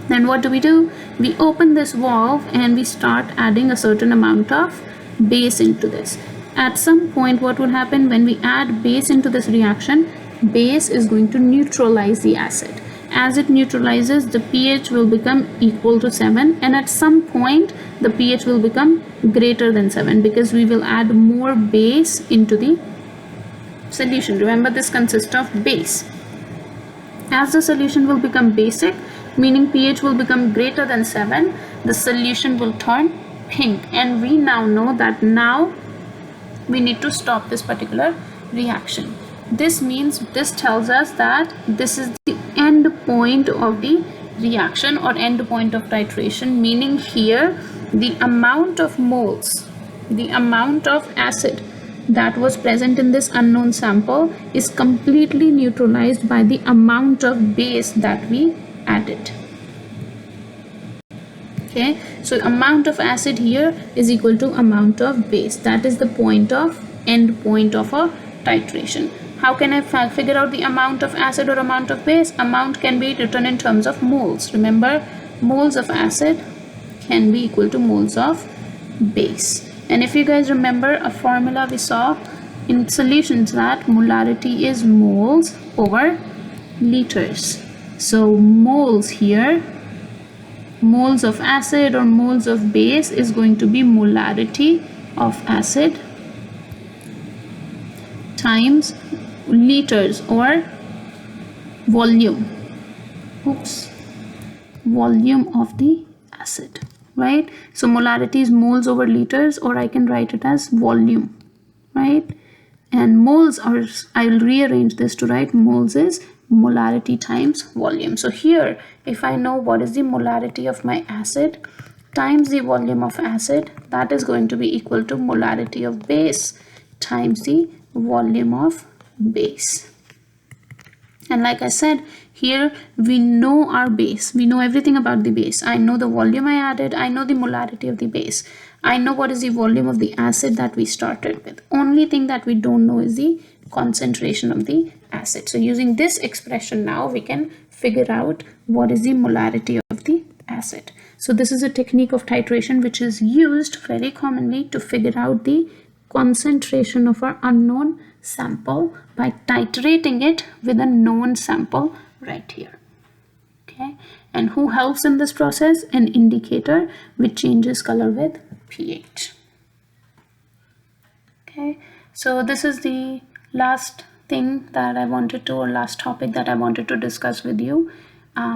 Then what do? We open this valve and we start adding a certain amount of base into this. At some point, what will happen when we add base into this reaction? Base is going to neutralize the acid. as it neutralizes, the pH will become equal to 7, and at some point the pH will become greater than 7 because we will add more base into the solution. Remember, this consists of base. As the solution will become basic, meaning pH will become greater than 7, the solution will turn pink, and we now know that now we need to stop this particular reaction. This means, this tells us that this is the end point of the reaction or end point of titration, meaning here the amount of moles, the amount of acid that was present in this unknown sample is completely neutralized by the amount of base that we added. Okay, so amount of acid here is equal to amount of base. That is the end point of a titration. How can I figure out the amount of acid or amount of base? Amount can be written in terms of moles. Remember, moles of acid can be equal to moles of base. And if you guys remember a formula we saw in solutions, that molarity is moles over liters. So moles here, moles of acid or moles of base is going to be molarity of acid times liters or volume. Volume of the acid, right? So molarity is moles over liters, or I can write it as volume, right? And moles are, I will rearrange this to write moles is molarity times volume. So here, if I know what is the molarity of my acid times the volume of acid, that is going to be equal to molarity of base times the volume of base. And like I said, here we know our base, we know everything about the base. I know the volume I added, I know the molarity of the base, I know what is the volume of the acid that we started with. Only thing that we don't know is the concentration of the acid. So using this expression now, we can figure out what is the molarity of the acid. So this is a technique of titration which is used very commonly to figure out the concentration of our unknown sample by titrating it with a known sample right here. Okay, and who helps in this process? An indicator which changes color with pH. Okay, so this is the last thing that I wanted to, or last topic that I wanted to discuss with you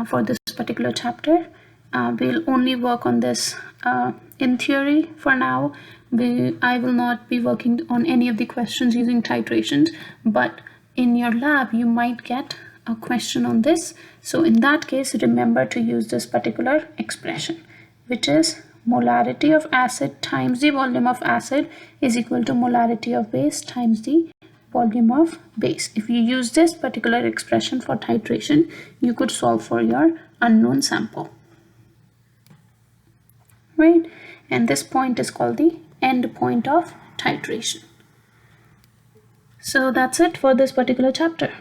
for this particular chapter. We'll only work on this in theory for now. I will not be working on any of the questions using titrations, but in your lab you might get a question on this. So in that case, remember to use this particular expression, which is molarity of acid times the volume of acid is equal to molarity of base times the volume of base. If you use this particular expression for titration, you could solve for your unknown sample, right? And this point is called the end point of titration. So that's it for this particular chapter.